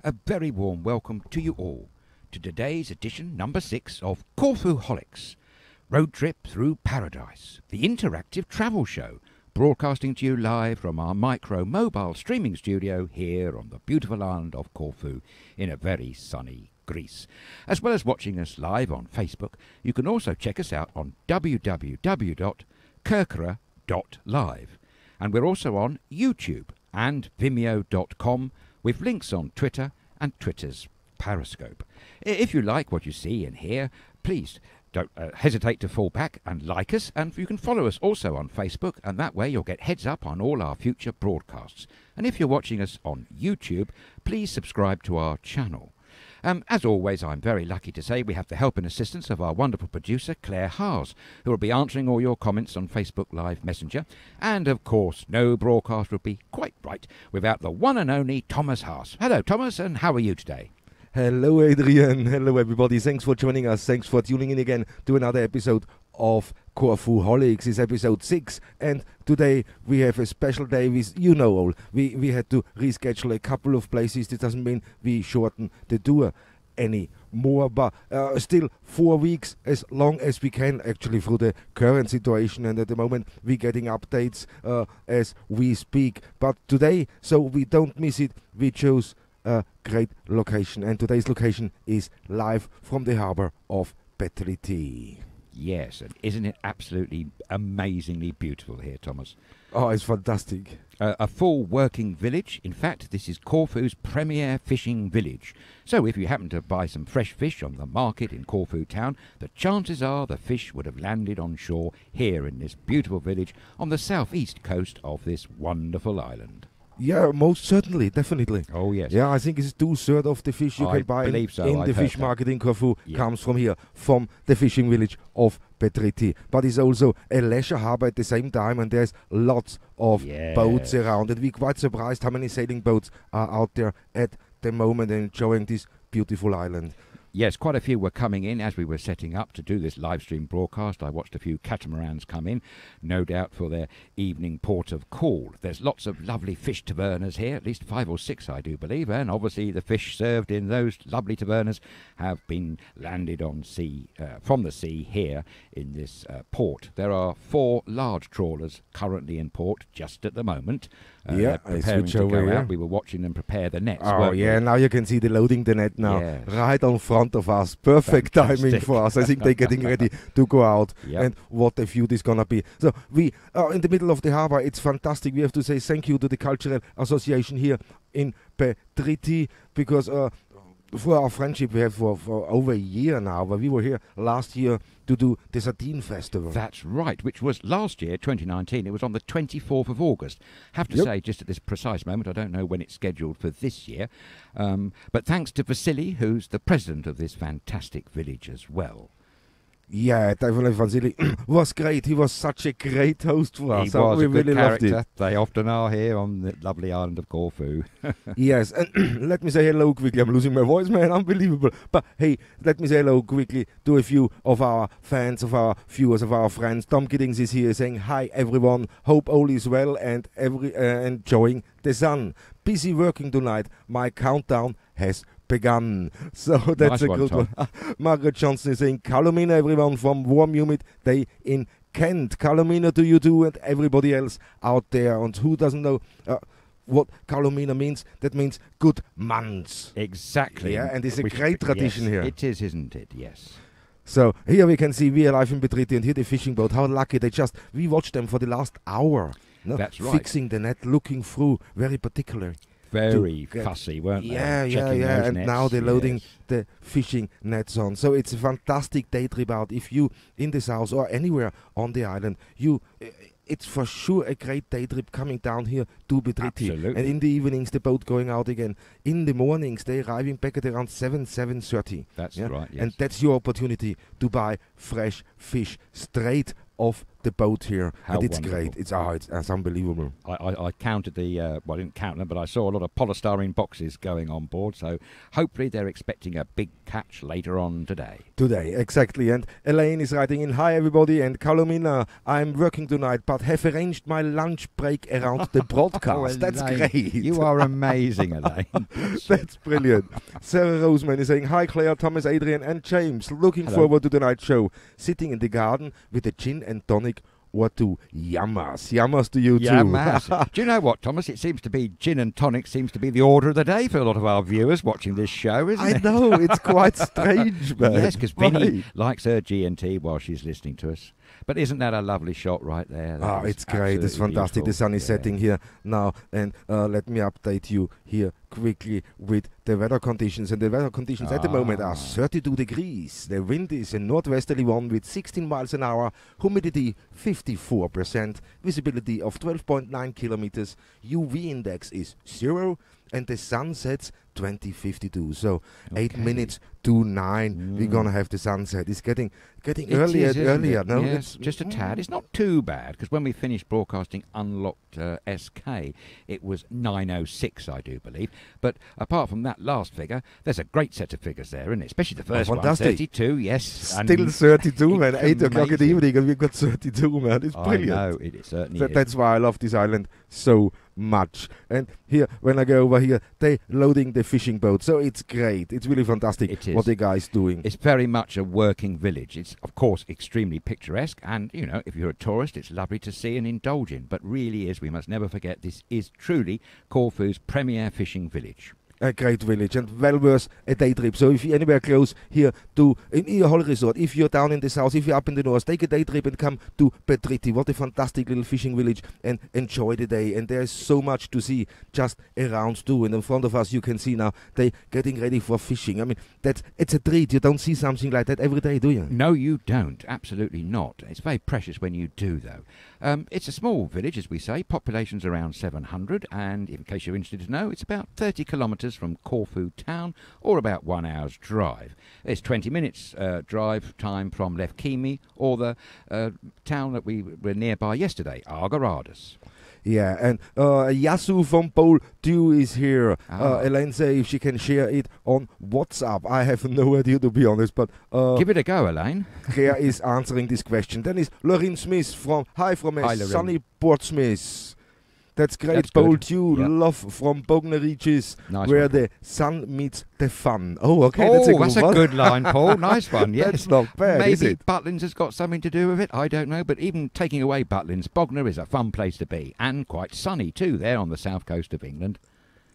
A very warm welcome to you all to today's edition number 6 of CORFUHOLICS, Road Trip Through Paradise, the interactive travel show, broadcasting to you live from our micro mobile streaming studio here on the beautiful island of Corfu in a very sunny Greece. As well as watching us live on Facebook, you can also check us out on www.kerkera.live. And we're also on YouTube and vimeo.com with links on Twitter and Twitter's Periscope. If you like what you see and hear, please don't hesitate to fall back and like us, and you can follow us also on Facebook, and that way you'll get heads up on all our future broadcasts. And if you're watching us on YouTube, please subscribe to our channel. As always, I'm very lucky to say we have the help and assistance of our wonderful producer, Claire Haas, who will be answering all your comments on Facebook Live Messenger. And, of course, no broadcast would be quite right without the one and only Thomas Haas. Hello, Thomas, and how are you today? Hello, Adrian. Hello, everybody. Thanks for joining us. Thanks for tuning in again to another episode of CORFUHOLICS. It's episode 6, and today we have a special day with, all. We had to reschedule a couple of places. This doesn't mean we shorten the tour any more, but still 4 weeks, as long as we can, actually, through the current situation. And at the moment we're getting updates as we speak. But today, so we don't miss it, we chose a great location, and today's location is live from the harbor of Petriti. Yes, and isn't it absolutely amazingly beautiful here, Thomas? Oh, it's fantastic. A full working village. In fact, this is Corfu's premier fishing village. So if you happen to buy some fresh fish on the market in Corfu town, the chances are the fish would have landed on shore here in this beautiful village on the southeast coast of this wonderful island. Yeah, most certainly, definitely. Oh, yes. Yeah, I think it's 2/3 of the fish you can buy in the fish market in Corfu comes from here, from the fishing village of Petriti. But it's also a leisure harbor at the same time, and there's lots of boats around. And we're quite surprised how many sailing boats are out there at the moment and enjoying this beautiful island. Yes, quite a few were coming in as we were setting up to do this live stream broadcast. I watched a few catamarans come in, no doubt for their evening port of call. There's lots of lovely fish tavernas here, at least 5 or 6, I do believe, and obviously the fish served in those lovely tavernas have been landed on sea, from the sea here in this port. There are 4 large trawlers currently in port just at the moment. Preparing to go out. We were watching them prepare the nets. Oh, yeah, now you can see the loading the net now, right on front of us. Perfect timing for us. I think they're getting ready to go out, and what a view this gonna be. So we are in the middle of the harbor. It's fantastic. We have to say thank you to the Cultural Association here in Petriti, because for our friendship we have for over a year now, but we were here last year to do the Sardine Festival. That's right, which was last year, 2019. It was on the 24th of August. Have to say, just at this precise moment, I don't know when it's scheduled for this year, but thanks to Vasily, who's the president of this fantastic village as well. Yeah, definitely Vasily was great. He was such a great host for us. He was we a good really character. Loved it. They often are here on the lovely island of Corfu. Yes, and let me say hello quickly. I'm losing my voice, man. Unbelievable. But hey, let me say hello quickly to a few of our fans, of our viewers, of our friends. Tom Giddings is here saying, hi everyone. Hope all is well and enjoying the sun. Busy working tonight. My countdown has begun. So that's nice a good one. Margaret Johnson is saying, Kalomina everyone from warm humid day in Kent. Kalomina to you too and everybody else out there. And who doesn't know what Kalomina means? That means good months. Exactly. Yeah, and it's a great tradition here. It is, isn't it? Yes. So here we can see we are live in Petriti, and here the fishing boat. How lucky we watched them for the last hour. That's right. Fixing the net, looking through, very particular. Very fussy, weren't they? Yeah. And nets. Now they're loading the fishing nets on. So it's a fantastic day trip out. If you in the south or anywhere on the island, it's for sure a great day trip coming down here to Petriti. Absolutely. And in the evenings, the boat going out again. In the mornings, they're arriving back at around 7:30. That's right, yes. And that's your opportunity to buy fresh fish straight off the the boat here. How and it's wonderful. great. It's unbelievable. I counted I didn't count them, but I saw a lot of polystyrene boxes going on board, so hopefully they're expecting a big catch later on today. Today, exactly. And Elaine is writing in, hi everybody, and Carolina, I'm working tonight, but have arranged my lunch break around the broadcast. That's Elaine, great. You are amazing, Elaine. That's brilliant. Sarah Roseman is saying, hi Claire, Thomas, Adrian and James. Looking Hello. forward to the night show. Sitting in the garden with a gin and tonic or two. Yamas. Yamas to you Yeah, too. massive. Do you know what, Thomas? It seems to be gin and tonic seems to be the order of the day for a lot of our viewers watching this show, isn't I it? know, it's quite strange, man. Yes, because Vinny Right. likes her G&T while she's listening to us. But isn't that a lovely shot right there? That is It's great. It's absolutely fantastic. The beautiful. sun is setting here now. And let me update you here quickly with the weather conditions. And the weather conditions at the moment are 32 degrees. The wind is a northwesterly one with 16 miles an hour. Humidity 54%. Visibility of 12.9 kilometers. UV index is 0. And the sun sets 20:52. So 8 Okay. minutes to 9. We're going to have the sunset. It's getting earlier is, and isn't earlier. it? No, Yes, it's just a tad. It's not too bad, because when we finished broadcasting Unlocked SK, it was 9:06, I do believe. But apart from that last figure, there's a great set of figures there, isn't it? Especially the first one, fantastic. 32, yes. Still 32, man. it's 8 o'clock in the amazing. evening, and we've got 32, man. It's brilliant. I know, it certainly is. That's why I love this island so much. And here, when I go over here, they're loading the fishing boat. So it's great. It's really fantastic It is. what the guys doing. It's very much a working village. It's, of course, extremely picturesque, and, you know, if you're a tourist, it's lovely to see and indulge in. But really is, we must never forget, this is truly Corfu's premier fishing village. A great village and well worth a day trip. So if you're anywhere close here to in your holiday resort, if you're down in the south, if you're up in the north, take a day trip and come to Petriti. What a fantastic little fishing village, and enjoy the day. And there's so much to see just around too. And in front of us you can see now they getting ready for fishing. I mean, it's a treat. You don't see something like that every day, do you? No, you don't. Absolutely not. It's very precious when you do, though. It's a small village, as we say. Population's around 700, and in case you're interested to know, it's about 30 kilometres from Corfu town, or about 1 hour's drive. It's 20 minutes drive time from Lefkimi, or the town that we were nearby yesterday, Argaradas. Yeah, and Yasu from Pole 2 is here. Ah. Elaine say if she can share it on WhatsApp. I have no idea, to be honest, but Give it a go, Elaine. Claire is answering this question. Then is Lorraine Smith from Hi, Lorraine. sunny Portsmouth. That's great. That's Pole good. 2, Yep. love from Bognor Reaches, Nice where one. the sun meets the fun. Oh, okay, that's a good a one. good line, Paul. Nice one, yes. That's not bad, is Maybe it? Butlins has got something to do with it, I don't know. But even taking away Butlins, Bognor is a fun place to be, and quite sunny too, there on the south coast of England.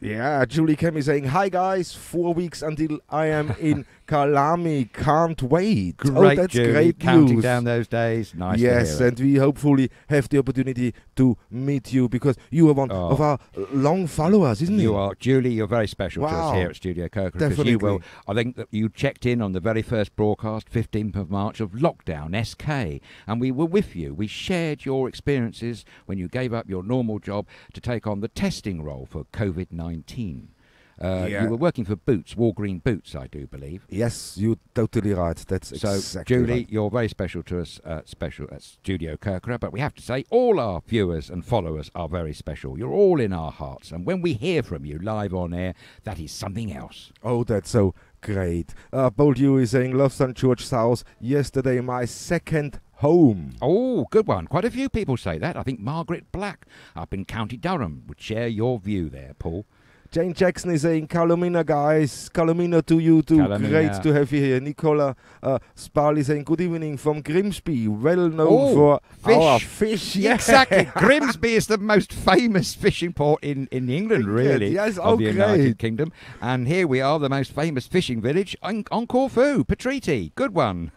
Yeah, Julie Kemi saying, hi guys, 4 weeks until I am in Kalami. Can't wait. Great, that's Julie, great counting news. down those days. Nice Yes, to hear it. and we hopefully have the opportunity to meet you, because you are one of our long followers, isn't You it? are, Julie, you're very special to us Wow. here at Studio Kirkland. Definitely. I think that you checked in on the very first broadcast, 15th of March, of Lockdown SK, and we were with you. We shared your experiences when you gave up your normal job to take on the testing role for COVID-19. Yeah. You were working for Boots, Walgreen Boots, I do believe. Yes, you're totally right. That's So, exactly Julie, right. you're very special to us, special at Studio Kirkra, but we have to say all our viewers and followers are very special. You're all in our hearts, and when we hear from you live on air, that is something else. Oh, that's so great. Bold you is saying, love St. George South. Yesterday, my second home. Oh, good one. Quite a few people say that. I think Margaret Black up in County Durham would share your view there, Paul. Jane Jackson is saying, Kalomina guys, Kalomina to you too. Kalomina. Great to have you here. Nicola Sparley saying, good evening from Grimsby, well known for our fish. Yeah. Exactly. Grimsby is the most famous fishing port in England, really, Yes, of the United great. Kingdom. And here we are, the most famous fishing village on Corfu, Petriti. Good one.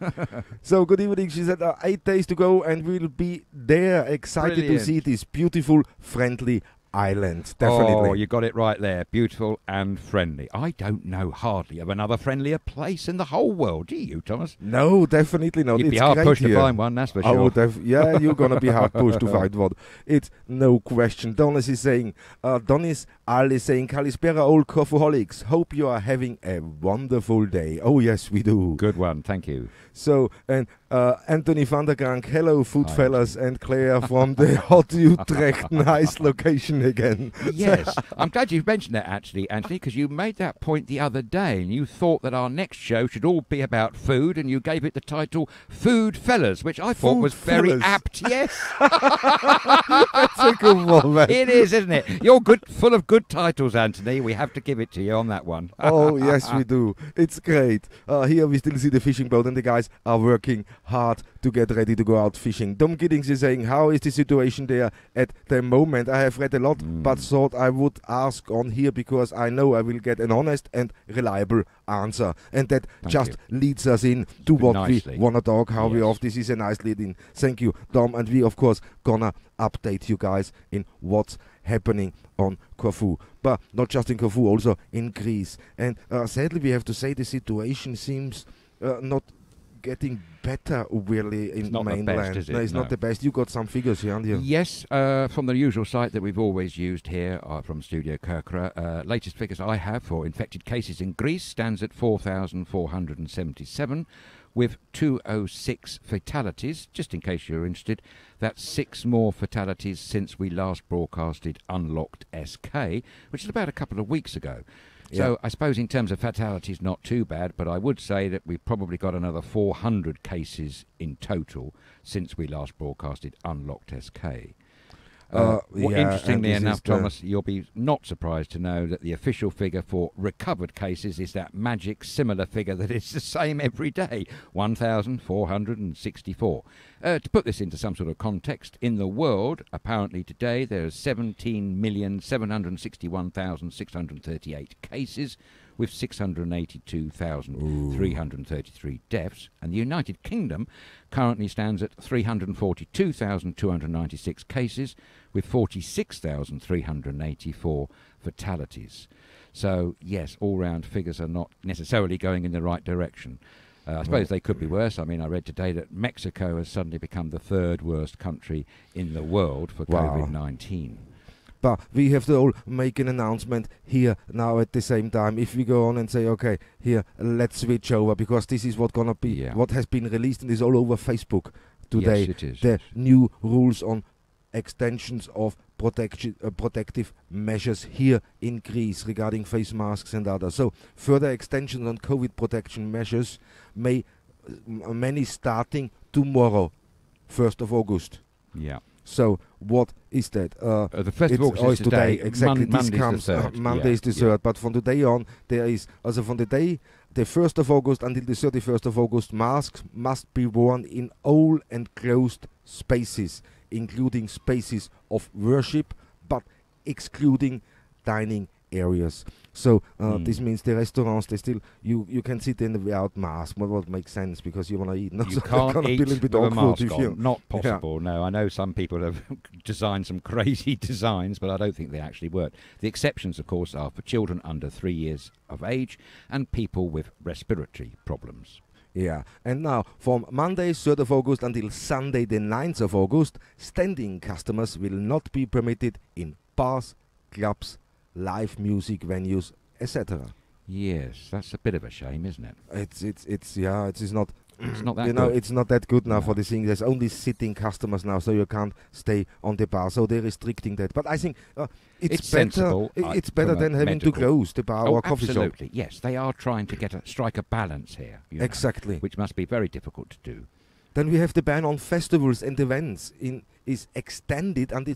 So good evening. She said 8 days to go and we'll be there. Excited Brilliant. to see this beautiful, friendly island. Definitely. Oh, you got it right there. Beautiful and friendly. I don't know hardly of another friendlier place in the whole world. Do you, Thomas? No, definitely not. You'd be It's hard great pushed to here. find one, that's for Oh, sure. yeah, you're going to be hard pushed to find one. It's no question. Donis is saying, Donis Al is saying, Kalispera, old Corfuholics. Hope you are having a wonderful day. Oh, yes, we do. Good one. Thank you. So, and Anthony van der Krank, hello food Hi, fellas, and Claire from the Hot Utrecht, nice location again. Yes, I'm glad you mentioned that actually, Anthony, because you made that point the other day, and you thought that our next show should all be about food, and you gave it the title "Food Fellas," which I thought Food was very Fellas. apt. Yes, That's a good one, man. it is, isn't it? You're good, full of good titles, Anthony. We have to give it to you on that one. Oh, yes, we do. It's great. Here we still see the fishing boat, and the guys are working hard to get ready to go out fishing. Dom Giddings is saying, how is the situation there at the moment? I have read a lot, but thought I would ask on here because I know I will get an honest and reliable answer. And that Thank just you. leads us in to what Nicely. we want to talk, how we Yes. off. This is a nice lead in. Thank you, Dom. And we, of course, gonna update you guys in what's happening on Corfu, but not just in Corfu, also in Greece. And sadly, we have to say the situation seems not getting better really in It's not the mainland. best, is it? No, it's No. not the best. You got some figures here, haven't you? Yes, from the usual site that we've always used here from Studio Kerkera. Latest figures I have for infected cases in Greece stands at 4,477 with 206 fatalities. Just in case you're interested, that's 6 more fatalities since we last broadcasted Unlocked SK, which is about a couple of weeks ago. So I suppose in terms of fatalities, not too bad, but I would say that we've probably got another 400 cases in total since we last broadcasted Unlocked SK. Interestingly enough, Thomas, you'll be not surprised to know that the official figure for recovered cases is that magic similar figure that is the same every day, 1,464. To put this into some sort of context, in the world, apparently today, there are 17,761,638 cases, with 682,333 deaths, and the United Kingdom currently stands at 342,296 cases with 46,384 fatalities. So, yes, all-round figures are not necessarily going in the right direction. I suppose they could be worse. I mean, I read today that Mexico has suddenly become the 3rd worst country in the world for COVID-19. But we have to all make an announcement here now at the same time. If we go on and say, okay, here, let's switch over, because this is what gonna be, what has been released and is all over Facebook today. Yes, it is. The new rules on extensions of protective measures here in Greece regarding face masks and others. So further extensions on COVID protection measures may many starting tomorrow, 1st of August. Yeah. So what is that? The 1st of August is today. Exactly. Monday's This comes the 3rd. Monday is the 3rd. But from today on, there is also from the day the 1st of August until the 31st of August, masks must be worn in all enclosed spaces, including spaces of worship, but excluding dining areas. So this means the restaurants, they still you can sit in without mask. Well, what makes sense because you want to eat. No, You so can't eat with a mask on. Not Yeah. possible. No, I know some people have designed some crazy designs, but I don't think they actually work. The exceptions, of course, are for children under 3 years of age and people with respiratory problems. Yeah, and now from Monday 3rd of August until Sunday the 9th of August, standing customers will not be permitted in bars, clubs, live music venues, etc. Yes, that's a bit of a shame, isn't it? It's not. It's not that You know, good. it's not that good now No. for the thing. There's only sitting customers now, so you can't stay on the bar. So they're restricting that. But I think it's better. sensible, It's better from a than having to medical- close the bar or coffee shop. absolutely. Yes, they are trying to strike a balance here. You know, Exactly. which must be very difficult to do. Then we have the ban on festivals and events is extended until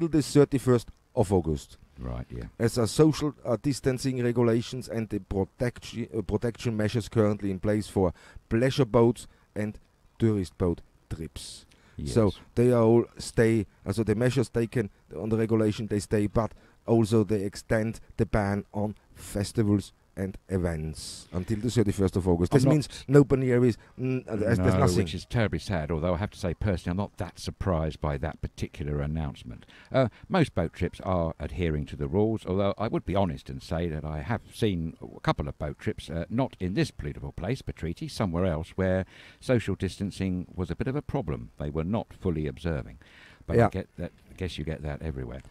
the 31st of August. Right, yeah. As a social distancing regulations and the protection measures currently in place for pleasure boats and tourist boat trips. Yes. So they are all stay. Also the measures taken on the regulation they stay, but also they extend the ban on festivals and events until the 31st of August. I'm This not means no areas. There's nothing. Which is terribly sad, although I have to say personally I'm not that surprised by that particular announcement. Most boat trips are adhering to the rules, although I would be honest and say that I have seen a couple of boat trips, not in this beautiful place, Patriti, somewhere else, where social distancing was a bit of a problem. They were not fully observing. But Yeah. I guess you get that everywhere.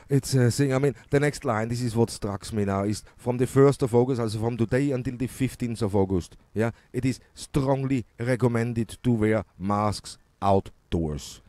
It's a thing. I mean, the next line, this is what strikes me now, is from the 1st of August, also from today until the 15th of August. Yeah, it is strongly recommended to wear masks outdoors.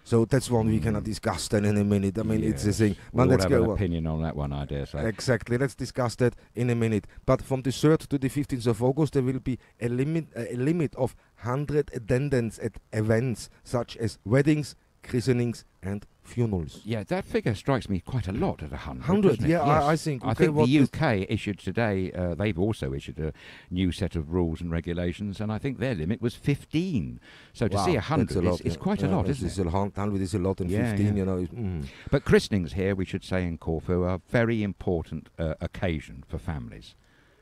So that's one we cannot discuss then in a minute. I mean, it's a thing. We'll let's have go an on. opinion on that one, I dare say. Exactly. Let's discuss that in a minute. But from the 3rd to the 15th of August, there will be a limit of 100 attendance at events such as weddings, christenings, and funerals. Yeah, that figure strikes me quite a lot at 100. 100, doesn't it? yeah, Yes. I think. I Okay, think what the is- UK issued today, they've also issued a new set of rules and regulations, and I think their limit was 15. So to Wow, see that's 100 a lot, is quite a lot, isn't it? 100 is a lot, and Yeah, 15, yeah. you know. But christenings here, we should say in Corfu, are a very important occasion for families.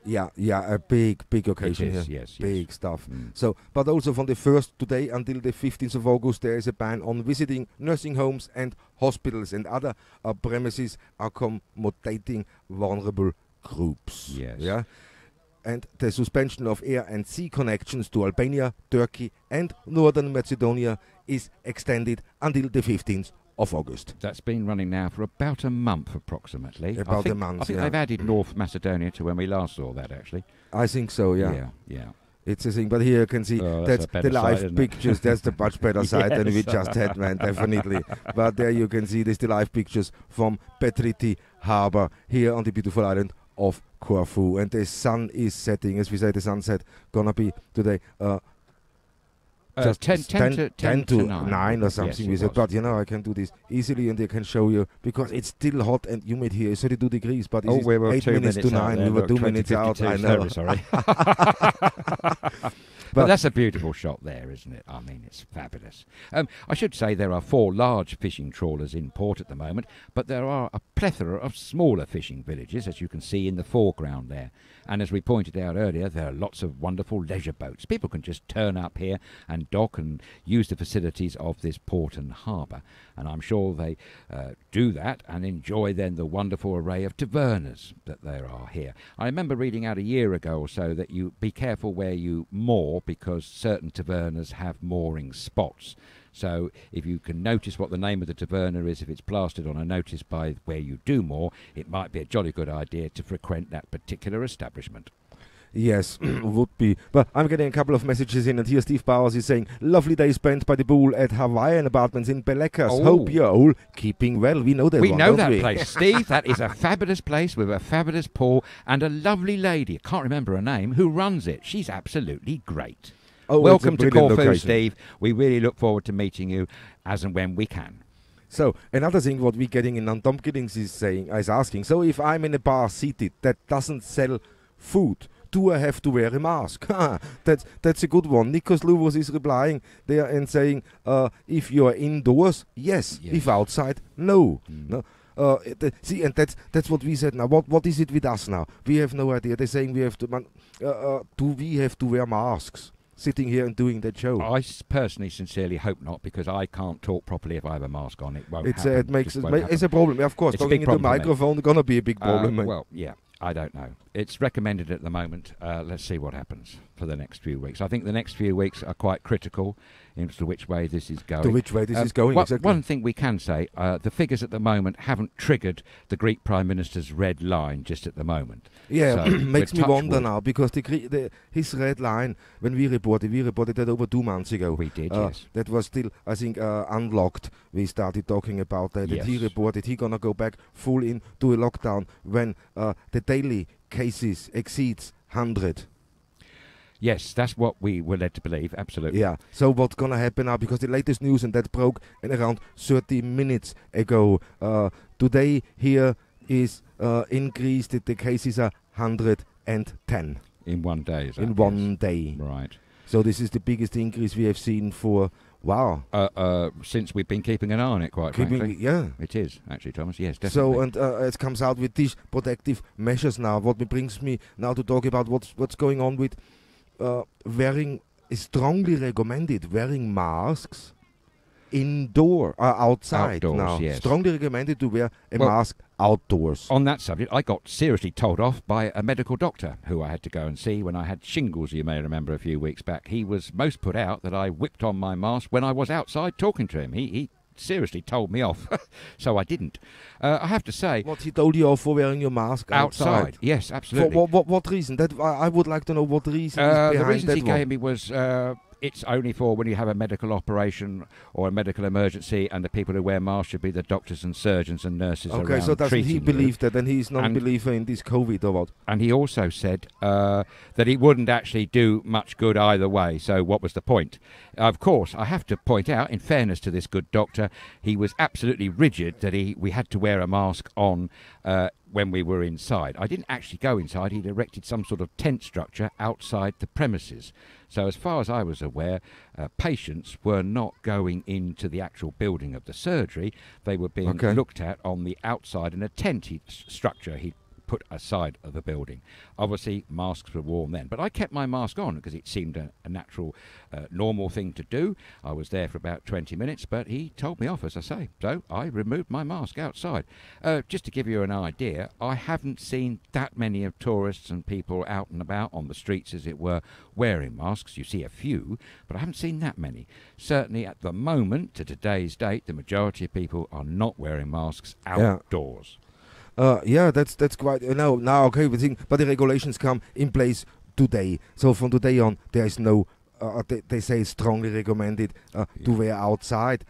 Yeah, a big occasion It is, here. yes. Big stuff. Mm. So, but also from the 1st today until the 15th of August, there is a ban on visiting nursing homes and hospitals and other premises accommodating vulnerable groups. Yes. Yeah. And the suspension of air and sea connections to Albania, Turkey, and Northern Macedonia is extended until the 15th of August. That's been running now for about a month, approximately. About a month, I think yeah. they've added North Macedonia to when we last saw that, actually. I think so, yeah. Yeah. It's a thing, but here you can see Oh, that's that's a better the live side, isn't it? pictures. That's the much better side than we Yes. just had, man, definitely. But there you can see this the live pictures from Petriti Harbour here on the beautiful island of Corfu. And the sun is setting, as we say, the sunset gonna be today. Just 10 to 9 or something. Yes, We it said, was. but you know, I can do this easily and I can show you because it's still hot and humid here. It's 32 degrees, but Oh, it's we were 8 2 minutes to minutes out 9. there, We were look, 2 minutes out. I 20:52, know. sorry. But- But that's a beautiful shot there, isn't it? I mean, it's fabulous. I should say there are 4 large fishing trawlers in port at the moment, but there are a plethora of smaller fishing villages, as you can see in the foreground there. And as we pointed out earlier, there are lots of wonderful leisure boats. People can just turn up here and dock and use the facilities of this port and harbour. And I'm sure they do that and enjoy then the wonderful array of tavernas that there are here. I remember reading out a year ago or so that you be careful where you moor because certain tavernas have mooring spots. So if you can notice what the name of the taverna is, if it's plastered on a notice by where you do moor, it might be a jolly good idea to frequent that particular establishment. Yes, would be. But I'm getting a couple of messages in, and here Steve Bowers is saying, lovely day spent by the pool at Hawaiian Apartments in Belecas. Oh. Hope you're all keeping well. We know that We one, know don't that we? place, Steve. That is a fabulous place with a fabulous pool and a lovely lady, I can't remember her name, who runs it. She's absolutely great. Oh, Welcome it's a to brilliant Corfu, location. Steve. We really look forward to meeting you as and when we can. So, another thing what we're getting in Tom Giddings is asking, so if I'm in a bar seated that doesn't sell food, do I have to wear a mask? That's a good one. Nikos Luvos is replying there and saying, if you're indoors, yes. Yes. If outside, no. Mm. No. See, and that's what we said now. What is it with us now? We have no idea. They're saying we have to. Do we have to wear masks? Sitting here and doing that show. Personally, sincerely hope not, because I can't talk properly if I have a mask on. It won't It's happen. it makes Just won't happen. it's a problem. Of course, It's a talking big into the problem for me. microphone gonna be a big problem. mate. Well, yeah, I don't know. It's recommended at the moment. Let's see what happens for the next few weeks. I think the next few weeks are quite critical into which way this is going. to which way this is going? Exactly. One thing we can say, the figures at the moment haven't triggered the Greek Prime Minister's red line just at the moment. Yeah, So, makes we're me touch wonder wood. now because his red line when we reported that over 2 months ago. We did, yes. That was still, I think, unlocked. We started talking about that. And he Yes. reported he gonna go back full into a lockdown when the daily cases exceeds 100. Yes, that's what we were led to believe, absolutely. Yeah. So what's gonna happen now? Because the latest news, and that broke in around 30 minutes ago. Today here is increased. That the cases are 110 In one day, is that? in one day. Right. So this is the biggest increase we have seen for Since we've been keeping an eye on it, quite frankly. yeah. It is, actually, Thomas. Yes, So definitely. and it comes out with these protective measures now. What brings me now to talk about what's going on with wearing. Is strongly recommended wearing masks outside Outdoors, now. yes. Strongly recommended to wear a Well, mask outdoors. On that subject, I got seriously told off by a medical doctor who I had to go and see when I had shingles, you may remember, a few weeks back. He was most put out that I whipped on my mask when I was outside talking to him. He seriously told me off, so I didn't. I have to say, What he told you off for wearing your mask outside? Yes, For absolutely. what reason? That I would like to know what the reason is behind The reasons that he one. gave me was it's only for when you have a medical operation or a medical emergency, and the people who wear masks should be the doctors and surgeons and nurses Okay, around so doesn't treating he you. believe that, and he's not a And- believer in this COVID or what? And he also said that it wouldn't actually do much good either way. So what was the point? Of course, I have to point out, in fairness to this good doctor, he was absolutely rigid that we had to wear a mask on when we were inside. I didn't actually go inside. He'd erected some sort of tent structure outside the premises. So as far as I was aware, patients were not going into the actual building of the surgery. They were being Okay. looked at on the outside in a tent structure he'd put aside of the building. Obviously, masks were worn then. But I kept my mask on because it seemed a natural, normal thing to do. I was there for about 20 minutes, but he told me off, as I say. So I removed my mask outside. Just to give you an idea, I haven't seen that many of tourists and people out and about on the streets, as it were, wearing masks. You see a few, but I haven't seen that many. Certainly at the moment, to today's date, the majority of people are not wearing masks Yeah. outdoors. Yeah, that's quite now okay. But the regulations come in place today. So from today on, there is no. They say it's strongly recommended to wear outside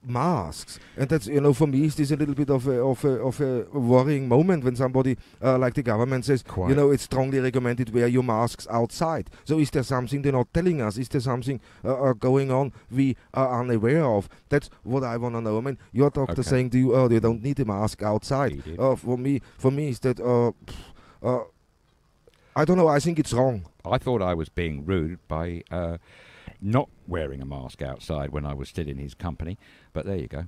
masks, and that's for me, it's a little bit of a worrying moment when somebody like the government says, Quite. it's strongly recommended wear your masks outside. So is there something they're not telling us? Is there something going on we are unaware of? That's what I want to know. I mean, your doctor Okay. saying to you, "Oh, you don't need a mask outside." He did. For me, is that I don't know. I think it's wrong. I thought I was being rude by not wearing a mask outside when I was still in his company, but there you go.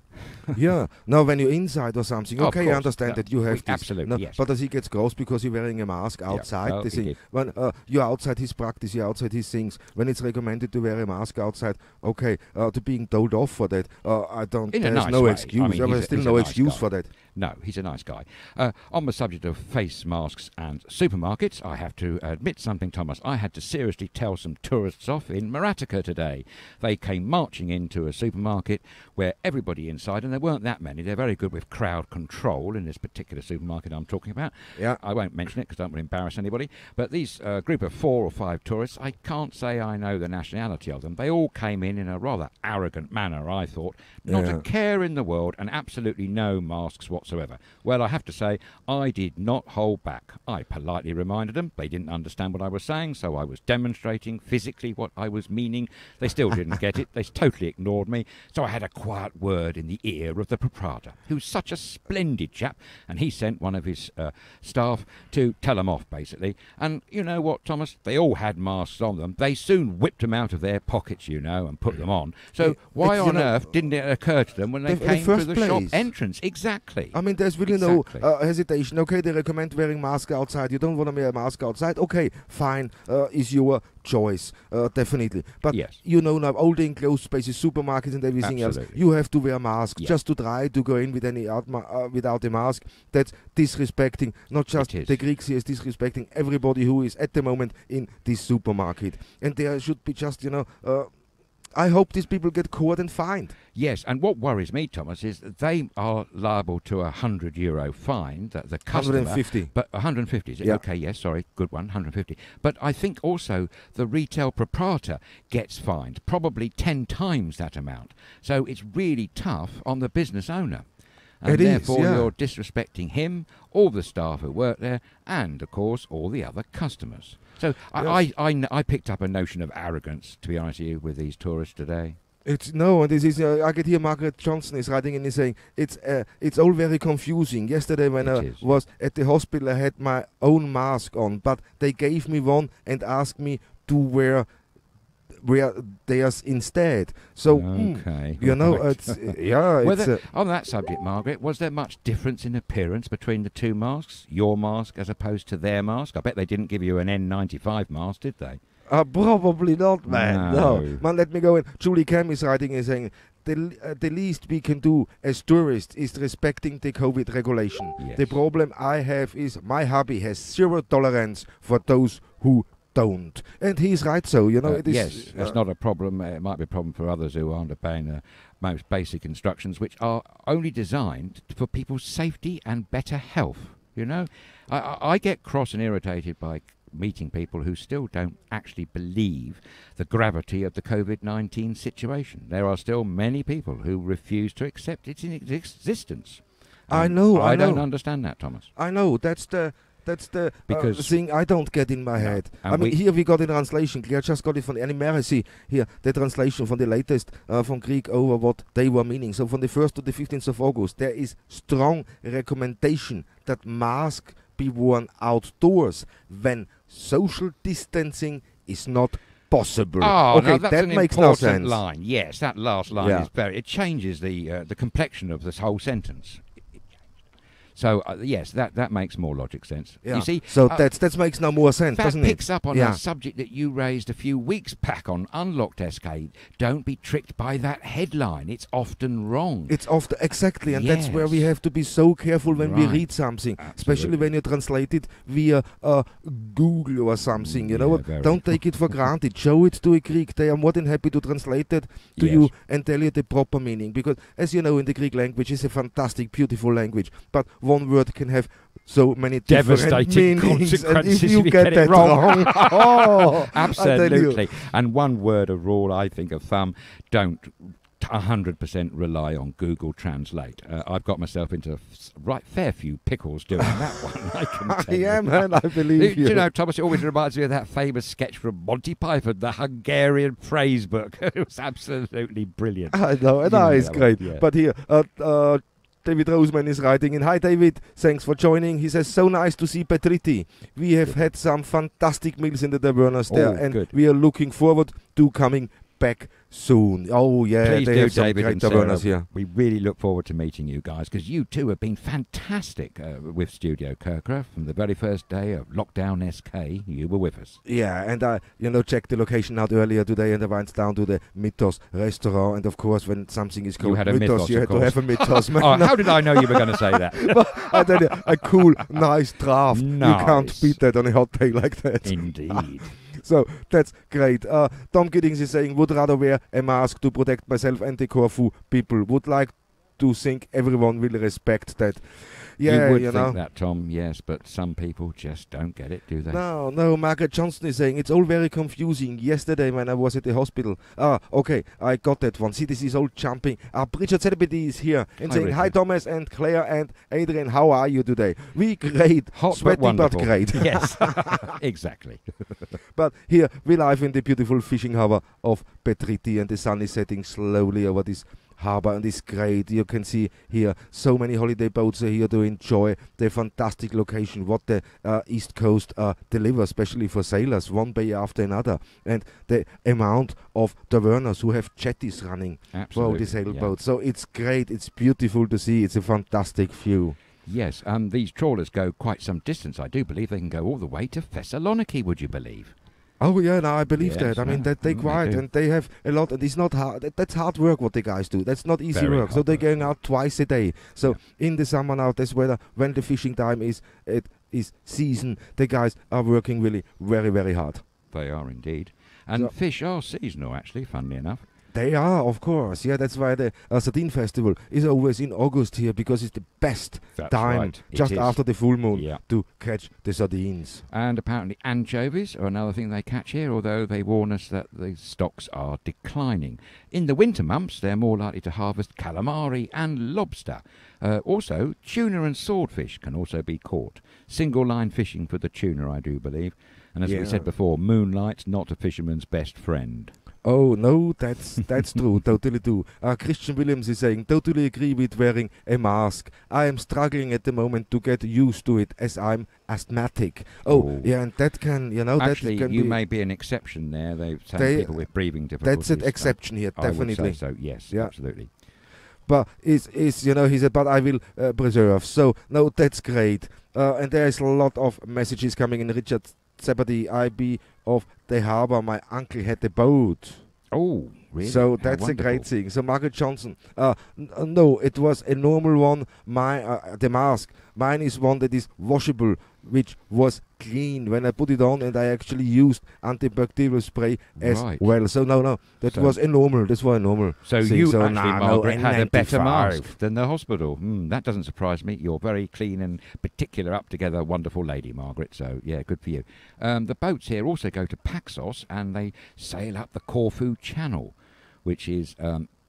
Yeah. Now, when you're inside or something, Of okay, I course. understand No, that you have we- this. absolutely, No, yes. But as he gets gross because you're wearing a mask outside, well, the he thing. did. When you're outside his practice, you're outside his things. When it's recommended to wear a mask outside, okay, to being told off for that, I don't. In a There's nice no way. excuse. I mean, There's he's a- still he's a no nice excuse guy. for that. No, he's a nice guy. On the subject of face masks and supermarkets, I have to admit something, Thomas. I had to seriously tell some tourists off in Maratica today. They came marching into a supermarket where everybody inside, and there weren't that many. They're very good with crowd control in this particular supermarket I'm talking about. Yeah. I won't mention it because I don't want to embarrass anybody. But these group of 4 or 5 tourists, I can't say I know the nationality of them. They all came in a rather arrogant manner, I thought. Not Yeah. a care in the world and absolutely no masks whatsoever. Well, I have to say, I did not hold back. I politely reminded them. They didn't understand what I was saying, so I was demonstrating physically what I was meaning. They still didn't get it. They totally ignored me. So I had a quiet word in the ear of the proprietor, who's such a splendid chap, and he sent one of his staff to tell them off, basically. And you know what, Thomas? They all had masks on them. They soon whipped them out of their pockets, and put them on. So why It's, you on know, earth didn't it occur to them when they in the came through first the shop place. entrance? Exactly. I mean, there's really Exactly. no hesitation. Okay, they recommend wearing mask outside. You don't want to wear a mask outside. Okay, fine. Is your choice, definitely. But Yes. now all the enclosed spaces, supermarkets and everything else, Absolutely. you have to wear masks. Yeah. Just to try to go in with without a mask, that's disrespecting not just It is. the Greeks here, is disrespecting everybody who is at the moment in this supermarket. And there should be just, I hope these people get caught and fined. Yes, and what worries me, Thomas, is that they are liable to a €100 fine, that the customer... 150. But 150, is it? Yeah. Okay, yes, sorry, good one, 150. But I think also the retail proprietor gets fined, probably 10 times that amount. So it's really tough on the business owner. And It is, therefore yeah. you're disrespecting him, all the staff who work there, and, of course, all the other customers. So Yes. I picked up a notion of arrogance, to be honest with you, with these tourists today. And this is I get here. Margaret Johnson is writing in and saying it's all very confusing. Yesterday when It I is. was at the hospital, I had my own mask on, but they gave me one and asked me to wear theirs instead. So Okay. right. it's yeah. Well, It's on that subject, Margaret, was there much difference in appearance between the two masks? Your mask as opposed to their mask? I bet they didn't give you an N95 mask, did they? probably not, man. No. Man, let me go in. Julie Cam is writing and saying the least we can do as tourists is respecting the COVID regulation. Yes. The problem I have is my hubby has zero tolerance for those who don't, and he's right. So it is. Yes, it's not a problem. It might be a problem for others who aren't obeying most basic instructions, which are only designed for people's safety and better health. You know, I get cross and irritated by meeting people who still don't actually believe the gravity of the COVID-19 situation. There are still many people who refuse to accept its existence. I know. I don't understand that, Thomas. I know. That's the thing I don't get in my head. And I mean, here we got a translation. I just got it from Animeracy. Here, the translation from the latest from Greek over what they were meaning. So from the 1st to the 15th of August, there is strong recommendation that mask be worn outdoors when social distancing is not possible. Oh, okay, no, that's that an makes no important sense. line. Yes, that last line Yeah. is it changes the complexion of this whole sentence. So yes, that makes more logic sense. Yeah. You see, So that makes no more sense, that doesn't it? picks up on Yeah. a subject that you raised a few weeks back on Unlocked SK. Don't be tricked by that headline. It's often wrong. It's often exactly, and that's where we Yes. have to be so careful when we Right. read something, especially Absolutely. when you translate it via Google or something. You know Yeah, what? very. Don't take it for granted. Show it to a Greek. They are more than happy to translate it to you Yes. and tell you the proper meaning. Because, as you know, in the Greek language, it's a fantastic, beautiful language. But one word can have so many different Devastating meanings, and consequences if you get it that wrong. oh, Absolutely. And one word of rule, I think, of thumb: don't 100% rely on Google Translate. I've got myself into fair few pickles doing that one. I can tell you. Yeah, man, I believe Do you. you know, Thomas, it always reminds me of that famous sketch from Monty Python, the Hungarian phrase book. It was absolutely brilliant. I know, You know it's that great. one, yeah. But here, David Roseman is writing in. Hi, David. Thanks for joining. He says, so nice to see Petriti. We have had some fantastic meals in the tavernas there, and good. we are looking forward to coming back soon. Oh, yeah, Please they do, have some David great and Sarah. tavernas here. We really look forward to meeting you guys, because you two have been fantastic with Studio Kirkra from the very first day of Lockdown SK. You were with us. Yeah, and I, checked the location out earlier today, and I went down to the Mythos restaurant, and of course, when something is called had a Mythos, you of had to course. have a Mythos. Man. Oh, how did I know you were going to say that? But I tell you, a cool, nice draft. Nice. You can't beat that on a hot day like that. Indeed. So that's great. Tom Giddings is saying, would rather wear a mask to protect myself and the Corfu people. Would like to think everyone will respect that. Yeah, you would know. think that, Tom, yes, but some people just don't get it, do they? No, Margaret Johnson is saying, it's all very confusing. Yesterday when I was at the hospital. Okay, I got that one. See, this is all jumping. Bridget Celebrity is here and Hi, saying, hi Richard. Thomas and Claire and Adrian, how are you today? We great. Hot Sweaty but wonderful. great. Yes, exactly. But here we live in the beautiful fishing harbor of Petriti, and the sun is setting slowly over this harbor, and it's great. You can see here so many holiday boats are here to enjoy the fantastic location what the East Coast delivers, especially for sailors, one bay after another, and the amount of tavernas who have jetties running for all Absolutely. the sailboats. So it's great, it's beautiful to see, it's a fantastic view. Yes, these trawlers go quite some distance. I do believe they can go all the way to Thessaloniki, would you believe? Oh yeah, no, I believe Yes, that. I mean, yeah, that they they quite, do. and they have a lot, and it's not hard. That's hard work what the guys do. That's not easy Very work. So hard they're work, going yeah. out twice a day. So in the summer now, this weather, when the fishing time is, it is season. The guys are working really very, very hard. They are indeed. And So- fish are seasonal, actually, funnily enough. They are, of course. Yeah, that's why the Sardine Festival is always in August here, because it's the best That's time right. It just is. after the full moon Yeah. to catch the sardines. And apparently anchovies are another thing they catch here, although they warn us that the stocks are declining. In the winter months, they're more likely to harvest calamari and lobster. Also, tuna and swordfish can also be caught. Single-line fishing for the tuna, I do believe. And as we Yeah. said before, moonlight's not a fisherman's best friend. Oh no, that's true, totally true. Christian Williams is saying, totally agree with wearing a mask. I am struggling at the moment to get used to it as I'm asthmatic. Oh. Yeah, and that can, Actually, that can you be, may be an exception there. They say They- people with breathing difficulties. that's an exception here, I would definitely. say so, yes, Yeah. absolutely. But he said, but I will preserve. So no, that's great. And there is a lot of messages coming in. Richard Zebedee, IB of the harbor. My uncle had a boat. Oh, really? So How that's a great wonderful. thing. So Margaret Johnson, no, it was a normal one. The mask, mine is one that is washable which was clean when I put it on, and I actually used antibacterial spray as well. So no, that was a normal. This was a normal. So thing. you So actually, no, Margaret, had a better N95. mask than the hospital. That doesn't surprise me. You're very clean and particular, up together, wonderful lady, Margaret. So yeah, good for you. The boats here also go to Paxos, and they sail up the Corfu Channel, which is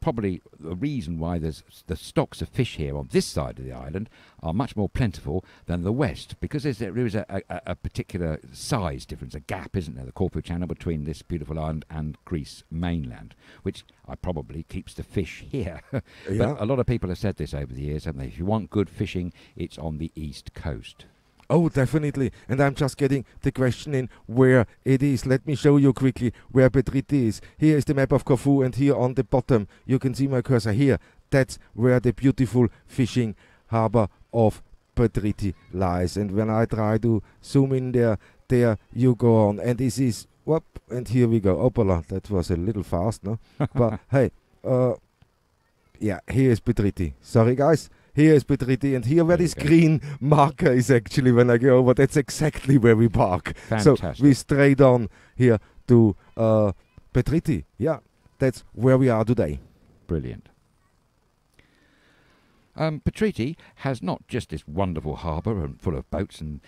probably the reason why the stocks of fish here on this side of the island are much more plentiful than the west, because there is a particular size difference, a gap, isn't there, the Corfu Channel between this beautiful island and Greece mainland, which probably keeps the fish here. But a lot of people have said this over the years, haven't they? If you want good fishing, it's on the east coast. Oh, definitely. And I'm just getting the question in where it is. Let me show you quickly where Petriti is. Here is the map of Corfu, and here on the bottom you can see my cursor here. That's where the beautiful fishing harbor of Petriti lies. And when I try to zoom in there you go on. And this is, whoop, and here we go. Opala, that was a little fast, no? But hey, yeah, here is Petriti. Sorry, guys. Here is Petriti, and here where this green marker is actually when I go over, that's exactly where we park. Fantastic. So we straight on here to Petriti. Yeah, that's where we are today. Brilliant. Petriti has not just this wonderful harbour and full of boats and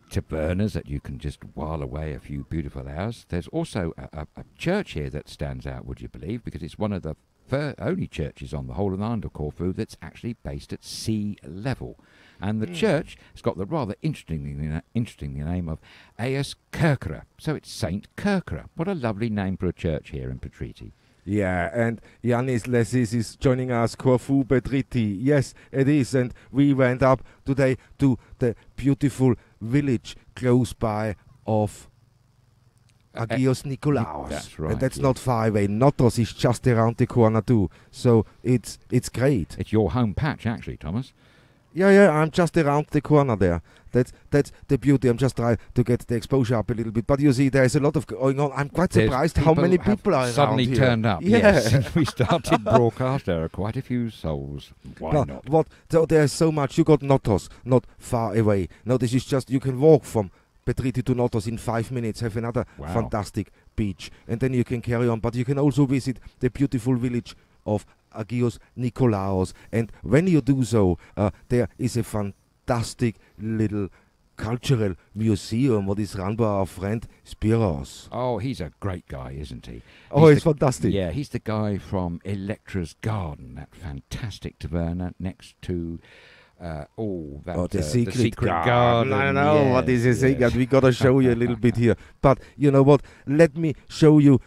tabernas that you can just while away a few beautiful hours. There's also a church here that stands out, would you believe, because it's one of the only churches on the whole of the island of Corfu that's actually based at sea level. And the church has got the rather interesting name of Eus Kerkera. So it's Saint Kerkera. What a lovely name for a church here in Petriti. Yeah, and Yannis Lessis is joining us, Corfu Petriti. Yes, it is. And we went up today to the beautiful village close by of Agios Nikolaos. That's right. And that's not far away. Notos is just around the corner too. So it's great. It's your home patch, actually, Thomas. Yeah, I'm just around the corner there. That's the beauty. I'm just trying to get the exposure up a little bit. But you see, there's a lot of going on. I'm quite surprised how many people are suddenly around turned here. up. Yeah. Yes, since we started broadcast, there are quite a few souls. Why not? So there's so much. You got Notos, not far away. No, this is just, you can walk from Petriti to Notos in 5 minutes, have another fantastic beach, and then you can carry on. But you can also visit the beautiful village of Agios Nikolaos, and when you do so, there is a fantastic little cultural museum what is run by our friend Spiros. Oh, he's a great guy, isn't he? He's fantastic. Yeah, he's the guy from Electra's Garden, that fantastic taverna next to the secret garden. I know what is a secret. We gotta show you a little bit here. But you know what? Let me show you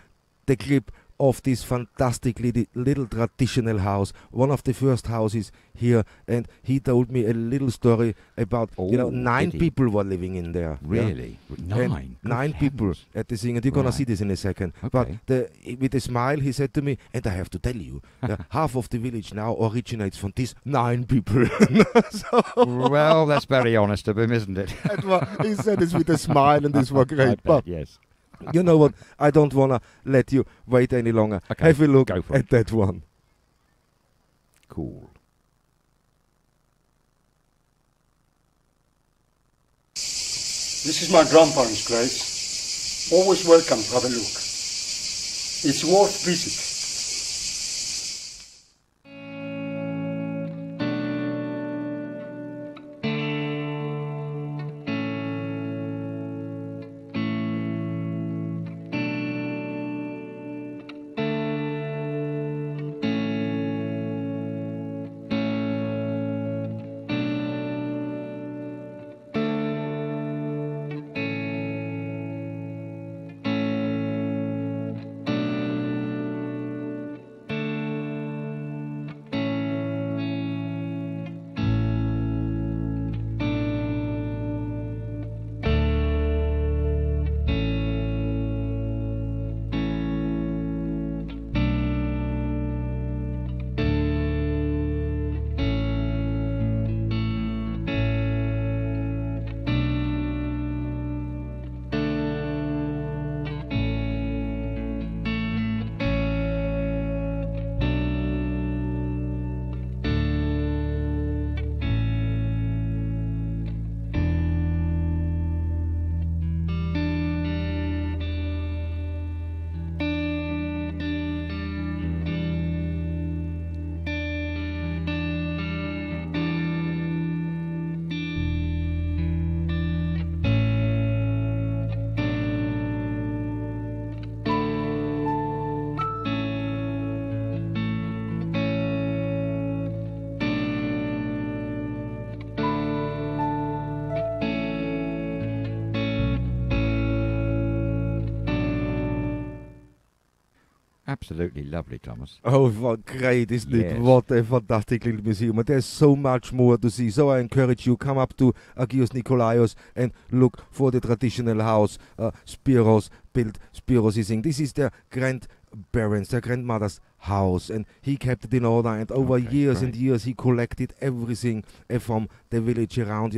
the clip of this fantastic little traditional house, one of the first houses here, and he told me a little story about 9 people were living in there. Really? Yeah? Nine people at the thing, and you're gonna see this in a second. Okay. But with a smile, he said to me, and I have to tell you, half of the village now originates from these 9 people. Well, that's very honest of him, isn't it? He said this with a smile, and this was great. But yes. You know what? I don't want to let you wait any longer. Okay, have a look at that one. Cool. This is my grandparents' place. Always welcome to have a look. It's worth visit. absolutely lovely, Thomas. Oh, what great, isn't it? Yes. What a fantastic little museum. And there's so much more to see. So I encourage you, come up to Agios Nikolaos and look for the traditional house. Spiros built Spiros is saying this is their grandparents, their grandmother's house, and he kept it in order. And over years and years, he collected everything from the village around,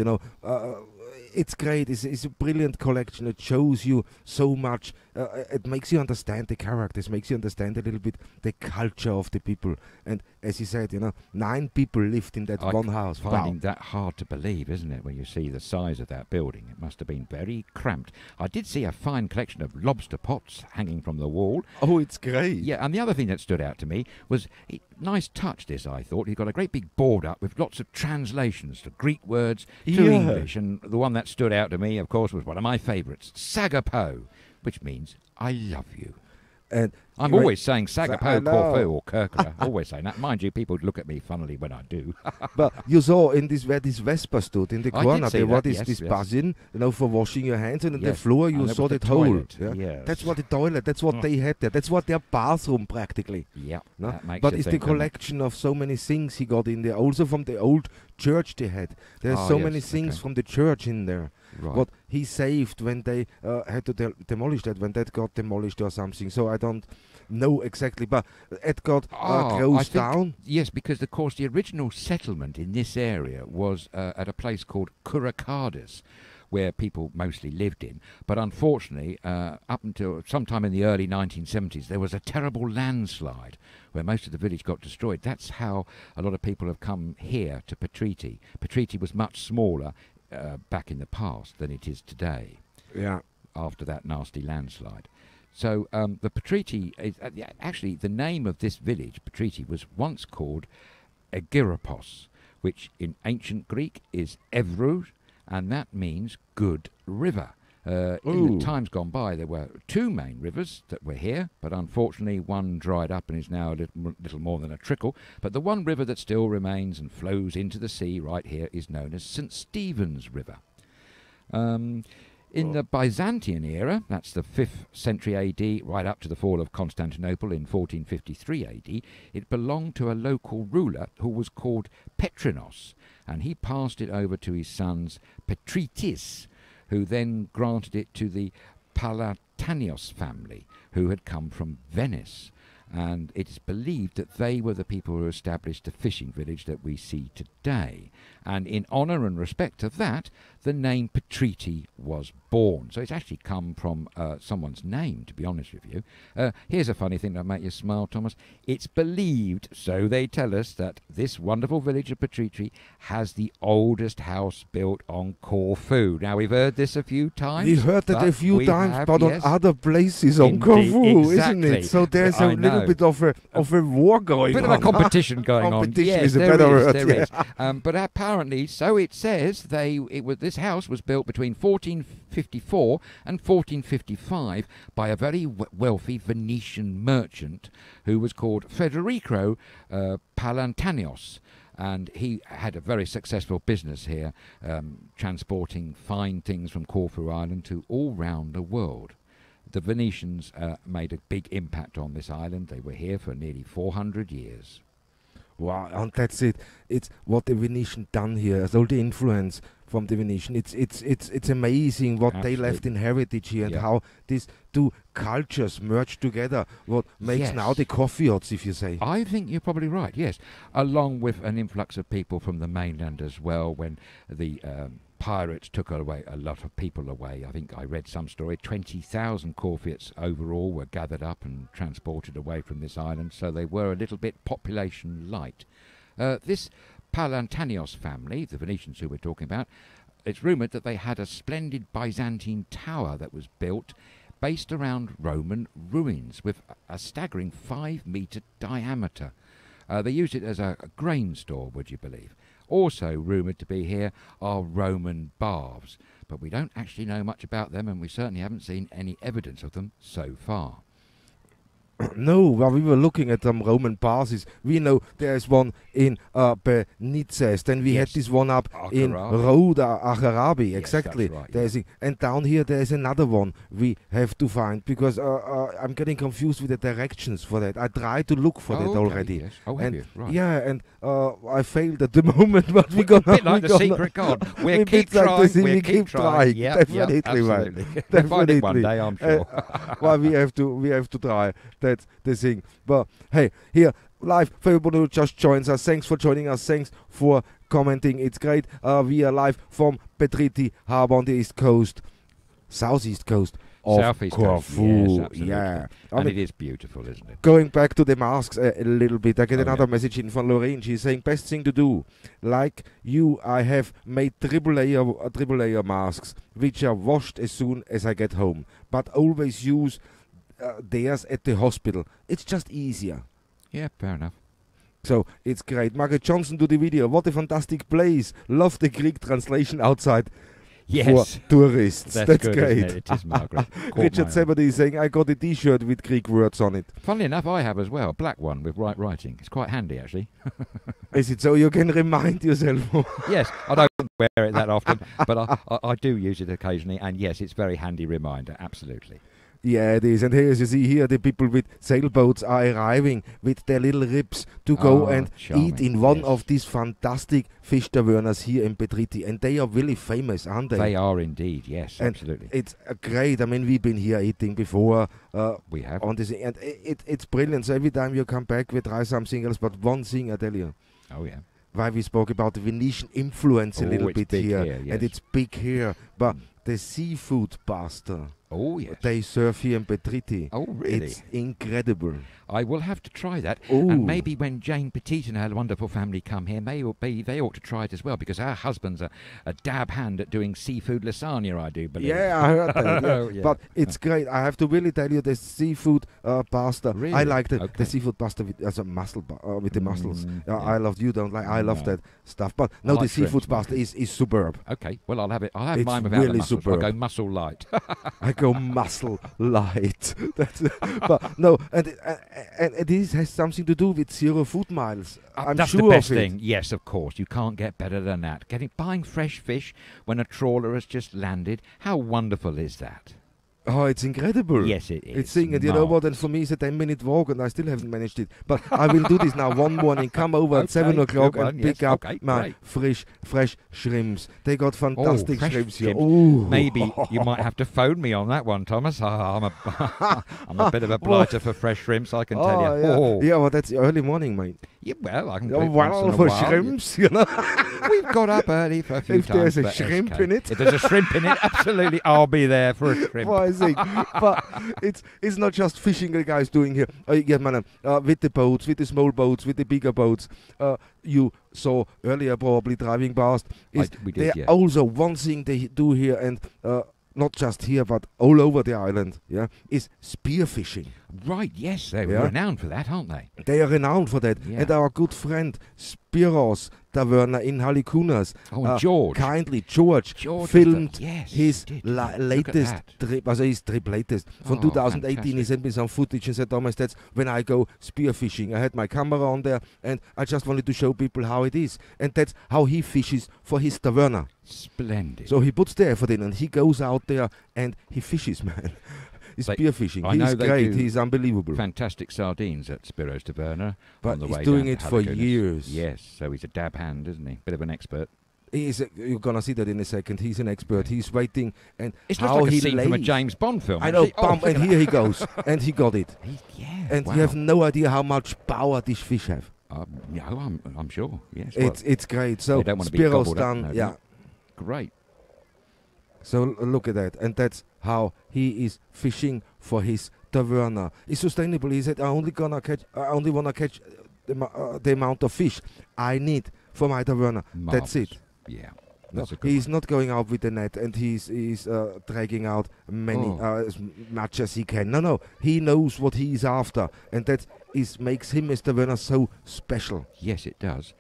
it's great. It's a brilliant collection. It shows you so much. It makes you understand the characters, makes you understand a little bit the culture of the people. And as he said, 9 people lived in that one house. Finding that hard to believe, isn't it, when you see the size of that building? It must have been very cramped. I did see a fine collection of lobster pots hanging from the wall. Oh, it's great. Yeah, and the other thing that stood out to me was, nice touch this, I thought. He got a great big board up with lots of translations to Greek words to English. And the one that stood out to me, of course, was one of my favourites, Sagapo, which means I love you. And I'm always saying Sagapo, Corfu, or Kirkara. Always saying that. Mind you, people look at me funnily when I do. But you saw in this where this Vespa stood in the corner, there was yes, this basin, for washing your hands, and on the Yes. floor And you there saw was that the hole. toilet, Yeah? yes. That's what the toilet. That's what they had there. That's what their bathroom practically. Yeah, No? that makes But you it's the think, doesn't it? collection of so many things he got in there. Also from the old church they had. There's Ah, so yes, many things okay. from the church in there. Right. What he saved when they had to demolish that, when that got demolished or something. So I don't know exactly, but it got I closed think- down. Yes, because of course the original settlement in this area was at a place called Kurakadas, where people mostly lived in. But unfortunately, up until sometime in the early 1970s, there was a terrible landslide where most of the village got destroyed. That's how a lot of people have come here to Petriti. Petriti was much smaller back in the past than it is today Yeah. after that nasty landslide. So the Petriti, is, actually the name of this village, Petriti, was once called Egirapos, which in ancient Greek is Evru, and that means good river. In the times gone by, there were 2 main rivers that were here, but unfortunately one dried up and is now a little more than a trickle. But the one river that still remains and flows into the sea right here is known as St. Stephen's River. In the Byzantine era, that's the 5th century AD, right up to the fall of Constantinople in 1453 AD, it belonged to a local ruler who was called Petrinos, and he passed it over to his sons Petritis, who then granted it to the Palatanios family, who had come from Venice. And it is believed that they were the people who established the fishing village that we see today. And in honour and respect of that, the name Petriti was born. So it's actually come from someone's name, to be honest with you. Here's a funny thing that'll make you smile, Thomas. It's believed, so they tell us, that this wonderful village of Petriti has the oldest house built on Corfu. Now, we've heard this a few times. We heard that a but few we times, have, but yes. on other places on Indeed, Corfu, isn't exactly. it? So there's I a little know. bit of a war going on. Bit of a competition going on. Competition Yes, is a there better is, word, there yeah. is. But apparently, so it says, this house was built between 1454 and 1455 by a very wealthy Venetian merchant who was called Federico Palantanios. And he had a very successful business here, transporting fine things from Corfu Island to all round the world. The Venetians made a big impact on this island. They were here for nearly 400 years. Wow, and that's it. It's what the Venetian done here. All the influence from the Venetian. It's amazing what they left Absolutely. in heritage here and Yeah. how these 2 cultures merge together. What makes Yes. now the CORFUHOLICs, if you say. I think you're probably right, yes. Along with an influx of people from the mainland as well, when the pirates took away a lot of people away. I think I read some story, 20,000 Corfuits overall were gathered up and transported away from this island, so they were a little bit population light. This Palantanios family, the Venetians who we're talking about, it's rumoured that they had a splendid Byzantine tower that was built based around Roman ruins with a staggering 5-metre diameter. They used it as a grain store, would you believe? Also rumoured to be here are Roman baths, but we don't actually know much about them, and we certainly haven't seen any evidence of them so far. No, while we were looking at some Roman passes, we know there's one in Benitez. Then we had Yes. this one up in Akharabi. Roda Akharabi. Yes, Exactly. that's right, There's and down here there's another one we have to find because I'm getting confused with the directions for that. I tried to look for that Okay, already. Yes. Oh, have And you? Right. Yeah, and I failed at the moment, but we're gonna. A bit like we the gonna- secret god. we We'll keep bit like the trying. sea, We'll we keep trying. Yeah, Definitely, mate. absolutely. We'll find it one Definitely. day, I'm sure. Well, we have to try. That's the thing. But hey, here live for everybody who just joins us. Thanks for joining us. Thanks for commenting. It's great. We are live from Petriti Harbour on the east coast, southeast coast of Southeast coast. Corfu. Yes, absolutely. Yeah, I And mean, it is beautiful, isn't it? going back to the masks a little bit, I get Oh, another yeah. message in from Lorraine. She's saying, best thing to do. Like you, I have made triple layer masks, which are washed as soon as I get home. But always use theirs at the hospital. It's just easier. Yeah, fair enough. So it's great. Margaret Johnson to the video. What a fantastic place. Love the Greek translation outside Yes. for tourists. That's That's good, great. isn't it? It is, Margaret. Caught Richard my eye. Zebedee is saying, I got a t-shirt with Greek words on it. Funnily enough, I have as well. Black one with right writing. It's quite handy, actually. Is it so you can remind yourself? Yes, I don't wear it that often, but I do use it occasionally. And yes, it's a very handy reminder. Absolutely. Yeah, it is. And here, as you see here, the people with sailboats are arriving with their little ribs to go Oh, and charming, eat in one yes. of these fantastic fish tavernas here in Petriti. And they are really famous, aren't they? They are indeed. Yes, And absolutely. It's great. I mean, we've been here eating before We have. on this, and it's brilliant. So every time you come back, we try something else. But one thing I tell you, Oh, yeah. why we spoke about the Venetian influence a Oh, little it's bit big here, here, and yes. it's big here. But the seafood pasta Oh, yes. they serve here in Petriti, Oh, really? it's incredible. I will have to try that. Ooh. And maybe when Jane Petit and her wonderful family come here, they ought to try it as well, because our husband's a dab hand at doing seafood lasagna, I do believe. Yeah, I heard that. Yeah. Oh, yeah. But it's great. I have to really tell you, the seafood pasta. Really? I like the Okay. seafood pasta with as a mussel with the mussels. yeah. I love you don't like. I love No. that stuff. But no, like the seafood shrimps, pasta is superb. Okay, well, I'll have it. I'll have It's mine without the really mussels. superb. I'll go mussel light. I go muscle light. That's but no, and it has something to do with 0 food miles. I'm That's sure the best of it. thing. Yes, of course. You can't get better than that. Buying fresh fish when a trawler has just landed. How wonderful is that? Oh, it's incredible. Yes, it is. It's thing, and you know what? And for me, it's a 10-minute walk, and I still haven't managed it. But I will do this now one morning. Come over at Okay, 7 o'clock good and one, pick yes. up Okay, my great. fresh shrimps. They got fantastic fresh shrimps here. shrimps. Ooh. Maybe you might have to phone me on that one, Thomas. I'm a bit of a blighter for fresh shrimps, I can tell you. Yeah. Oh, Yeah, well, that's early morning, mate. yeah, well, I can do Oh, it once well, in a for while. shrimps, you know. We've got up early for a few If times. there's a but shrimp okay. in it. If there's a shrimp in it, absolutely, I'll be there for a shrimp. What I think. But it's not just fishing the guys doing here. Yeah, man, with the boats, with the small boats, with the bigger boats. You saw earlier probably driving past. We did, yeah. Also one thing they do here, and not just here but all over the island, yeah, is spearfishing. Right, yes, they're Yeah. renowned for that, aren't they? They are renowned for that. Yeah. And our good friend Spiros Taverna in Halikunas, Oh, and George. kindly George George filmed yes, his he did. latest Look at trip, also his trip latest, from Oh, 2018. He fantastic. sent me some footage and said, Thomas, that's when I go spearfishing. I had my camera on there, and I just wanted to show people how it is. And that's how he fishes for his taverna. Splendid. So he puts the effort in, and he goes out there and he fishes, man. He's They- spearfishing. I know He's they great. do He's unbelievable. Fantastic sardines at Spiro's Taverna. But on the he's way doing down it to for Halicunas. years. Yes, so he's a dab hand, isn't he? Bit of an expert. You're gonna see that in a second. He's an expert. He's waiting, and It how looks like he a scene from a lays. James Bond film. I know, actually. Oh, bump, look and at here he goes, and he got it. that. Yeah, And wow. you have no idea how much power these fish have. Yeah, I'm sure. Yes, It's great. So they don't wanna be Spiro's gobbled up, done, no, yeah. great. So look at that, and that's how he is fishing for his taverna. It's sustainable. He said, I only wanna catch the amount of fish I need for my taverna. That's it. Yeah, No, that's a good he's not going out with the net, and he's dragging out as much as he can. No, he knows what he is after, and that makes him as taverna so special. Yes, it does.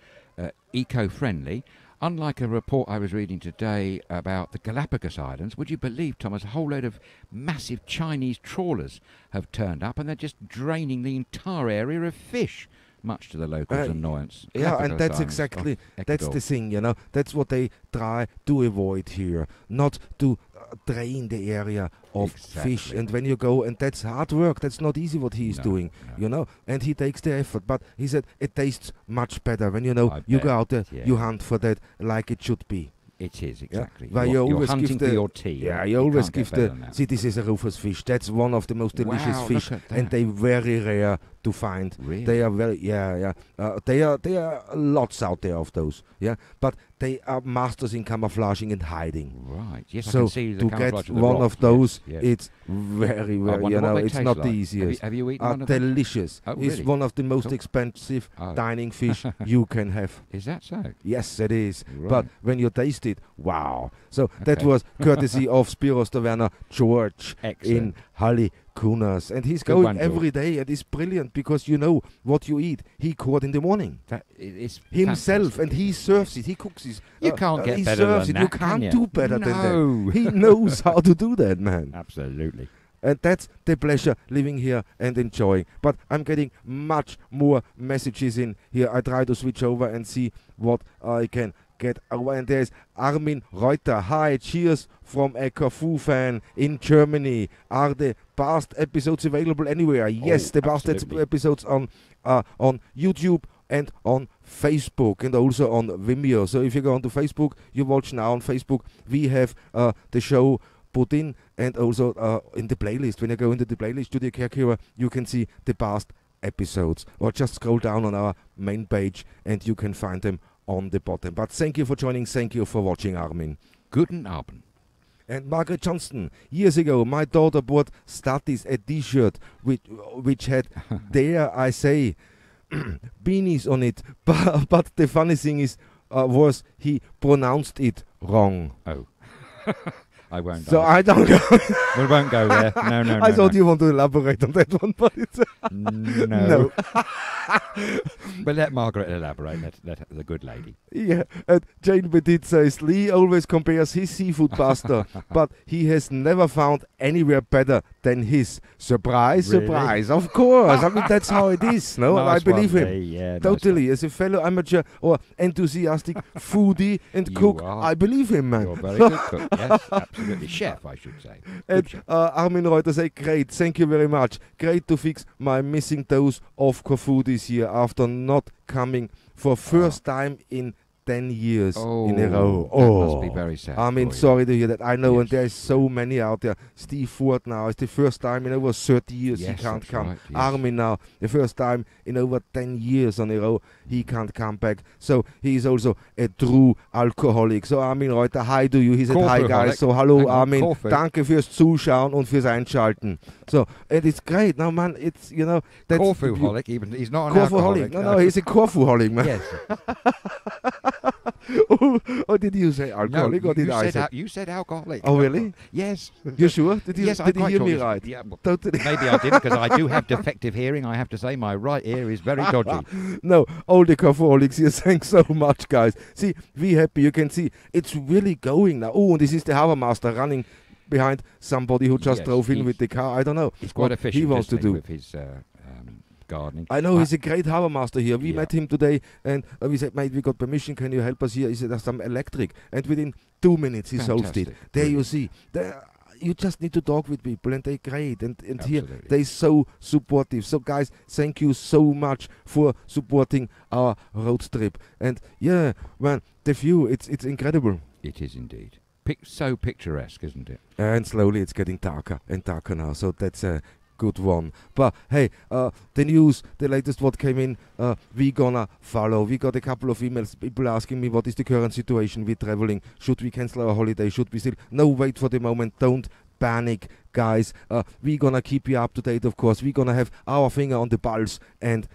Eco-friendly. Unlike a report I was reading today about the Galapagos Islands, would you believe, Thomas, a whole load of massive Chinese trawlers have turned up and they're just draining the entire area of fish, much to the locals' annoyance. Yeah, and Galapagos that's Islands exactly, off that's Ecuador. the thing, you know. That's what they try to avoid here, not to drain the area of fish. Exactly. And when you go, and that's hard work, that's not easy what he is No, doing, no. you know. And he takes the effort, but he said it tastes much better when, you know, I you bet, go out there, yeah. you hunt for that like it should be. It is, exactly. Where You're you always hunting give for the, your tea. yeah, you you always can't get give better the, than that. see, this is a rufous fish. That's one of the most delicious Wow, fish, look at and that. they very rare to find. Really? They are very, they are lots out there of those, yeah. But they are masters in camouflaging and hiding. Right. Yes, I So can see the to camouflage get of the one rock. of those, yes, yes. it's very, I very, wonder you what know, they it's taste not like. the easiest. Have you eaten one of them? Delicious. Oh, It's really? one of the most Cool. expensive Oh. dining fish you can have. Is that so? Yes, it is. Right. But when you taste it, wow. So that Okay. was courtesy of Spiros Taverna George in Excellent. Halicunas. And he's Good going one, George. every day, and it's brilliant because you know what you eat. He caught in the morning. It's Himself, fantastic. and he serves it. He cooks it. You can't get he better serves than it. You that, can can't you? do better than No. that. He knows how to do that, man. Absolutely. And that's the pleasure living here and enjoying. But I'm getting much more messages in here. I try to switch over and see what I can get over. And there's Armin Reuter. Hi, cheers from a Corfu fan in Germany. Are the past episodes available anywhere? Yes, the past absolutely. episodes on YouTube and on Facebook and also on Vimeo. So if you go onto Facebook, you watch now on Facebook. We have the show put in, and also in the playlist. When you go into the playlist, Studio Caregiver, you can see the past episodes, or just scroll down on our main page and you can find them on the bottom. But thank you for joining, thank you for watching, Armin. Guten Abend. And Margaret Johnston, years ago, my daughter bought Statis a t-shirt which had, dare I say, beanies on it. But the funny thing is, was he pronounced it wrong. Oh. I won't. So ask. I don't know. We won't go there. No, no, no. I thought no. you want to elaborate on that one, but it's No. But let Margaret elaborate. Let the good lady. yeah. And Jane Petit says Lee always compares his seafood pasta, but he has never found anywhere better than his. Surprise, Really? surprise. Of course. I mean, that's how it is. No, I Nice believe one, him. Lee. Yeah, nice Totally. As a fellow amateur or enthusiastic foodie and You cook, are. I believe him, one. man. You're a very good cook. Yes, absolutely. Chef, I should say. Good And chef. Armin Reuter say, great, thank you very much. Great to fix my missing dose of Corfu this year after not coming for first time in 10 years in a row. That must be very sad. I mean, for you. sorry to hear that. I know, and Yes. there's so many out there. Steve Ford now, it's the first time in over 30 years Yes, he can't that's come. right, yes. Armin now, the first time in over 10 years on a row, he can't come back. So he is also a true alcoholic. So Armin Reuter, hi to you. He said, hi guys. So hallo Hang on, Armin, Corfu. danke fürs Zuschauen und fürs Einschalten. So, and it's great. Now, man, it's, you know, that's... Corfu-holic, even. He's not an Corfuholic. alcoholic. No, he's a Corfuholic, man. Yes. Or did you say alcoholic, or did you I said say... you said alcoholic. Oh, really? Yes. You sure? Did you, Yes, did I'm you quite hear sure me you- right? Yeah, well, Totally. maybe I didn't, because I do have defective hearing. I have to say my right ear is very dodgy. No, all the Corfuholics here, thanks so much, guys. See, we happy. You can see it's really going now. Oh, and this is the Harbour Master running behind somebody who just Yes, drove in he's- with the car. I don't know He's quite what efficient, he wants to isn't he, do. with his gardening. I know he's a great harbour master here. We Yeah. met him today, and we said, mate, we got permission. Can you help us here? He said, there's some electric. And within 2 minutes, he solved it. Fantastic. There you Brilliant. see. You just need to talk with people, and they're great. And here, Absolutely. they're so supportive. So, guys, thank you so much for supporting our road trip. And, yeah, man, the view, it's incredible. It is indeed. So picturesque, isn't it? And slowly it's getting darker and darker now. So that's a good one. But hey, the news, the latest what came in, we gonna follow. We got a couple of emails, people asking me what is the current situation with traveling. Should we cancel our holiday? Should we still? No, wait for the moment. Don't panic, guys. We gonna keep you up to date, of course. We gonna have our finger on the pulse and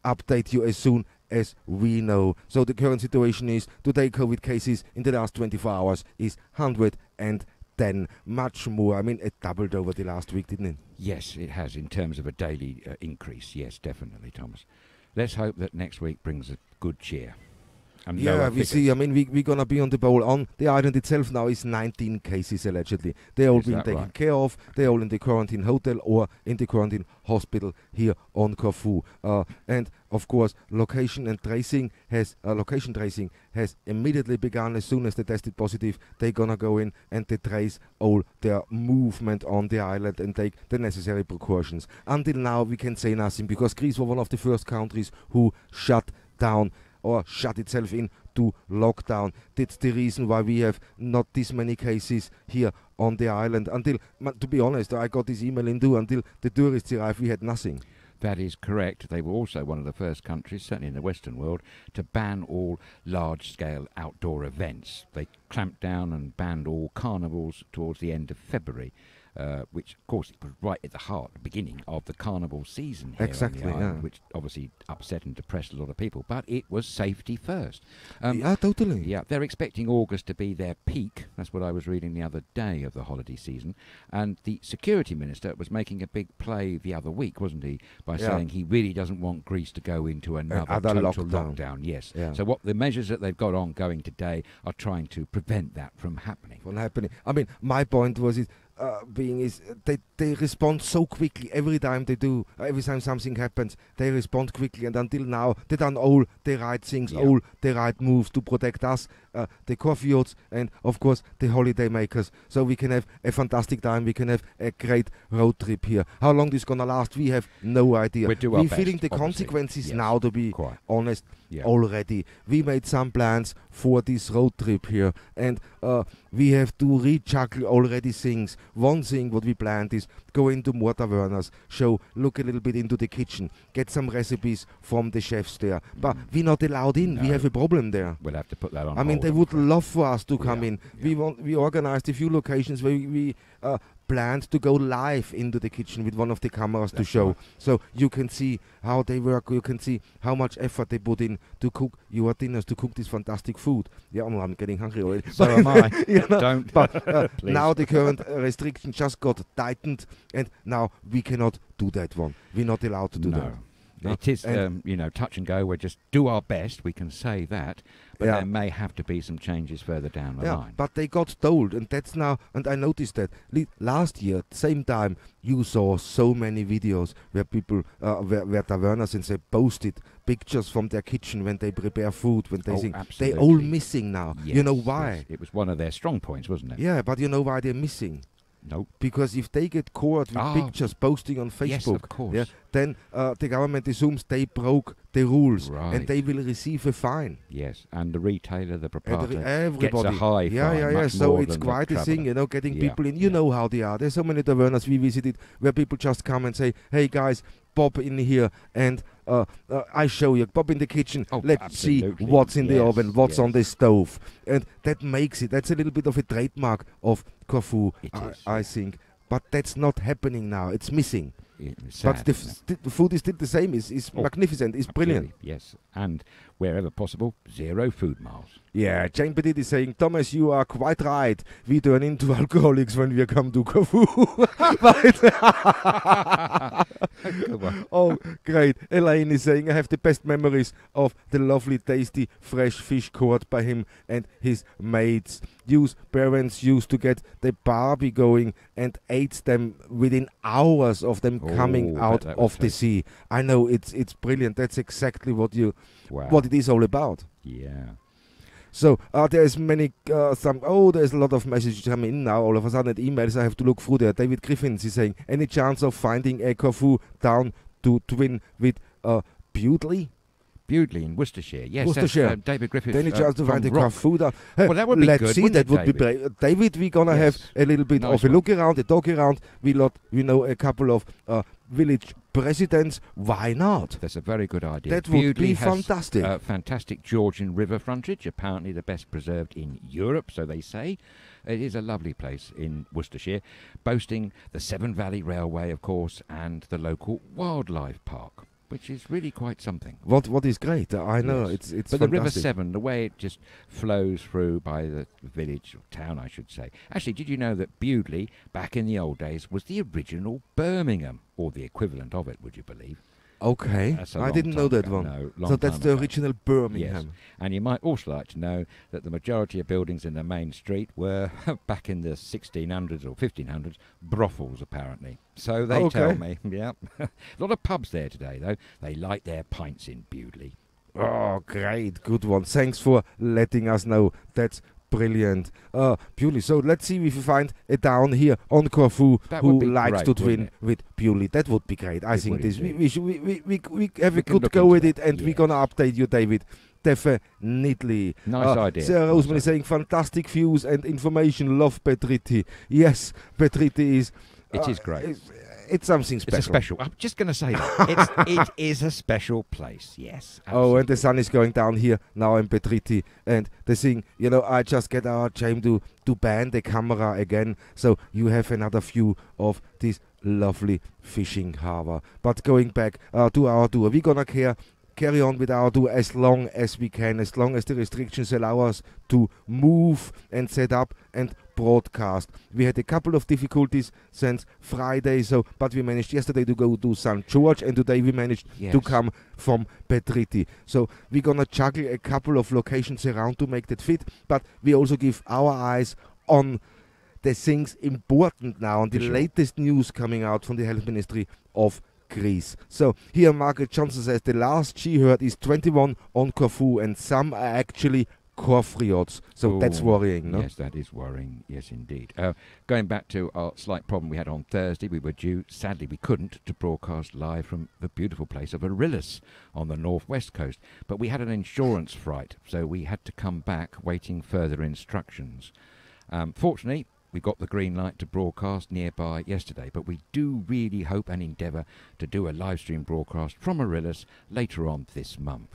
update you as soon as we know. So the current situation is today COVID cases in the last 24 hours is 110, much more. I mean, it doubled over the last week, didn't it? Yes, it has, in terms of a daily increase. Yes, definitely, Thomas. Let's hope that next week brings a good cheer. And Yeah, lower we figures. see. I mean, we're gonna be on the bowl. On the island itself now is 19 cases allegedly. They're all Is being that taken right? care of. They're all in the quarantine hotel or in the quarantine hospital here on Corfu. And of course, location tracing has immediately begun. As soon as they tested positive, they're gonna go in and they trace all their movement on the island and take the necessary precautions. Until now, we can say nothing because Greece was one of the first countries who shut down or shut itself in to lockdown. That's the reason why we have not this many cases here on the island. Until, to be honest, I got this email in too, until the tourists arrived, we had nothing. That is correct. They were also one of the first countries, certainly in the Western world, to ban all large-scale outdoor events. They clamped down and banned all carnivals towards the end of February, which, of course, was right at the beginning of the carnival season here Exactly, on the island, yeah. which obviously upset and depressed a lot of people. But it was safety first. Yeah, totally. Yeah, they're expecting August to be their peak. That's what I was reading the other day of the holiday season. And the security minister was making a big play the other week, wasn't he, by saying he really doesn't want Greece to go into another total lockdown. Yes. Yeah. So what the measures that they've got ongoing today are trying to prevent that from happening. I mean, my point was they respond so quickly every time they do. Every time something happens, they respond quickly. And until now, they done all the right things, all the right moves to protect us, the Corfuhots, and of course the holiday makers. So we can have a fantastic time. We can have a great road trip here. How long this gonna last, we have no idea. We're feeling best, the obviously. consequences Yes. now, to be Quite. honest. Yeah. Already we made some plans for this road trip here, and we have to rejuggle already things. One thing what we planned is go into more tavernas, look a little bit into the kitchen, get some recipes from the chefs there, but we're not allowed in. No. We have a problem there. We'll have to put that on I mean, hold, they I'm would afraid. love for us to come Yeah, in. yeah. We organized a few locations where we planned to go live into the kitchen with one of the cameras to That's show. right. So you can see how they work, you can see how much effort they put in to cook your dinners, to cook this fantastic food. Yeah, I'm getting hungry already. So am I. You know, Don't. but Please. now the current restriction just got tightened, and now we cannot do that one. We're not allowed to do that. No. It is, And- touch and go. We'll just do our best. We can say that. But Yeah. there may have to be some changes further down the line. But they got told, and that's now, and I noticed that last year, same time, you saw so many videos where people, where tavernas and they posted pictures from their kitchen when they prepare food, when they sing. They're all absolutely. missing now. Yes, You know why? yes. It was one of their strong points, wasn't it? Yeah, but you know why they're missing? Nope. Because if they get caught with Ah, pictures posting on Facebook, Yes, of course. yeah, then the government assumes they broke the rules, Right. and they will receive a fine. Yes, and the retailer, the proprietor, Everybody. gets a high Yeah, fine, yeah. much So more it's than the quite a thing, traveller. you know, getting Yeah, people in. You yeah. know how they are. There's so many tavernas we visited where people just come and say, "Hey guys, pop in here and I show you. Pop in the kitchen. Oh, Let's see absolutely. what's in the Yes, oven, what's on yes. the stove." And that makes it. That's a little bit of a trademark of Corfu, It is, I yeah. think. But that's not happening now. It's missing. It's But sad, the, isn't it? the food is still the same. It's Oh, magnificent. It's brilliant. Absolutely, yes, and wherever possible, 0 food miles. Yeah, Jane Petit is saying, Thomas, you are quite right. We turn into alcoholics when we come to Corfu. Good one. Oh, great. Elaine is saying, I have the best memories of the lovely, tasty, fresh fish caught by him and his mates. Parents used to get the Barbie going and ate them within hours of them coming Oh, out that was of the sea. I know, it's brilliant. That's exactly what Wow. what it is all about. Yeah. So there's many there's a lot of messages coming in now. All of a sudden, emails. I have to look through there. David Griffins is saying, any chance of finding a Corfu down to twin with Bewdley? Bewdley in Worcestershire. Yes, Worcestershire. That's, David Griffiths. Any chance to find a from Rock. Corfu down? Well, that would be Let's good, see. wouldn't That it, would be brave. David, we're gonna Yes. have a little bit Nice of a one. look around, a talk around. We know a couple of village presidents. Why not? That's a very good idea. That would Bewdley be has, fantastic. Fantastic Georgian river frontage, apparently the best preserved in Europe, so they say. It is a lovely place in Worcestershire, boasting the Severn Valley Railway, of course, and the local wildlife park, which is really quite something. What is great? I know Yes. it's But the River fantastic. Severn, the way it just flows through by the village, or town I should say. Actually, did you know that Bewdley, back in the old days, was the original Birmingham, or the equivalent of it, would you believe? Okay, That's a I long didn't know time that ago. one. No, long So that's time the ago. original Yes. Birmingham. And you might also like to know that the majority of buildings in the main street were, back in the 1600s or 1500s, brothels, apparently. So they tell me. Yeah. A lot of pubs there today, though. They like their pints in Bewdley. Oh, great, good one. Thanks for letting us know. That's brilliant. Bewdley. So let's see if we find a town here on Corfu That would who be likes great, to wouldn't twin it? with Bewdley. That would be great. I It think would this. indeed. We have We a can good look go into with it, that, and we're gonna yes. update you, David. Definitely. Nice idea. Sarah Nice Rosemary idea. saying fantastic views and information. Love Petritti. Yes, Petritti is. It is great. It's something special. It's a special. I'm just going to say that. It is a special place. Yes. Oh, and the absolutely. sun is going down here now in Petritti, and the thing, I just get our James to ban the camera again, so you have another view of this lovely fishing harbor. But going back to our tour, we're gonna carry on with our tour as long as we can, as long as the restrictions allow us to move and set up and broadcast. We had a couple of difficulties since Friday, but we managed yesterday to go to St. George, and today we managed Yes. to come from Petritti. So we're gonna juggle a couple of locations around to make that fit, but we also give our eyes on the things important now, on the For sure. latest news coming out from the Health Ministry of Greece. So here Margaret Johnson says the last she heard is 21 on Corfu, and some are actually Corfriots. So that's Oh, worrying, no? Yes, that is worrying. Yes, indeed. Going back to our slight problem we had on Thursday, we were due, sadly we couldn't, to broadcast live from the beautiful place of Arillis on the northwest coast. But we had an insurance fright, so we had to come back waiting further instructions. Fortunately, we got the green light to broadcast nearby yesterday, but we do really hope and endeavour to do a live stream broadcast from Arillis later on this month.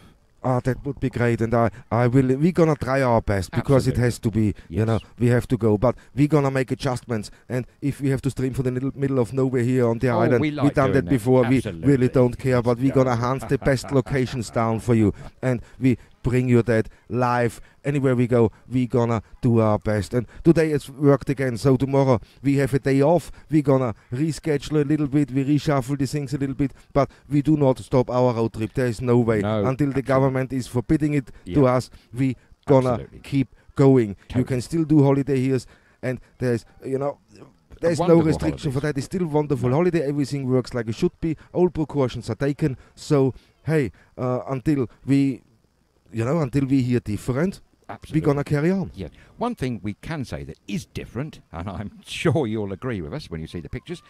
That would be great, and I will. We're gonna try our best because it Absolutely. has to be. Yes. We have to go, but we're gonna make adjustments. And if we have to stream from the middle of nowhere here on the Oh, island, we like we've done doing that that. before. Absolutely. We really don't care, but we're gonna go. hunt the best locations down for you, and we bring you that live anywhere we go. We're gonna do our best. And today it's worked again, so tomorrow we have a day off. We're gonna reschedule a little bit. We reshuffle the things a little bit, but we do not stop our road trip. There is no way No, until the absolutely. government is forbidding it to Yeah. us. We gonna Absolutely. keep going. You Totally. can still do holiday here, and there's there's no Wonderful restriction for holidays. that. It's still wonderful No. holiday. Everything works like it should be. All precautions are taken. So hey, until we hear different, Absolutely. we're gonna carry on. Yeah. One thing we can say that is different, and I'm sure you'll agree with us when you see the pictures,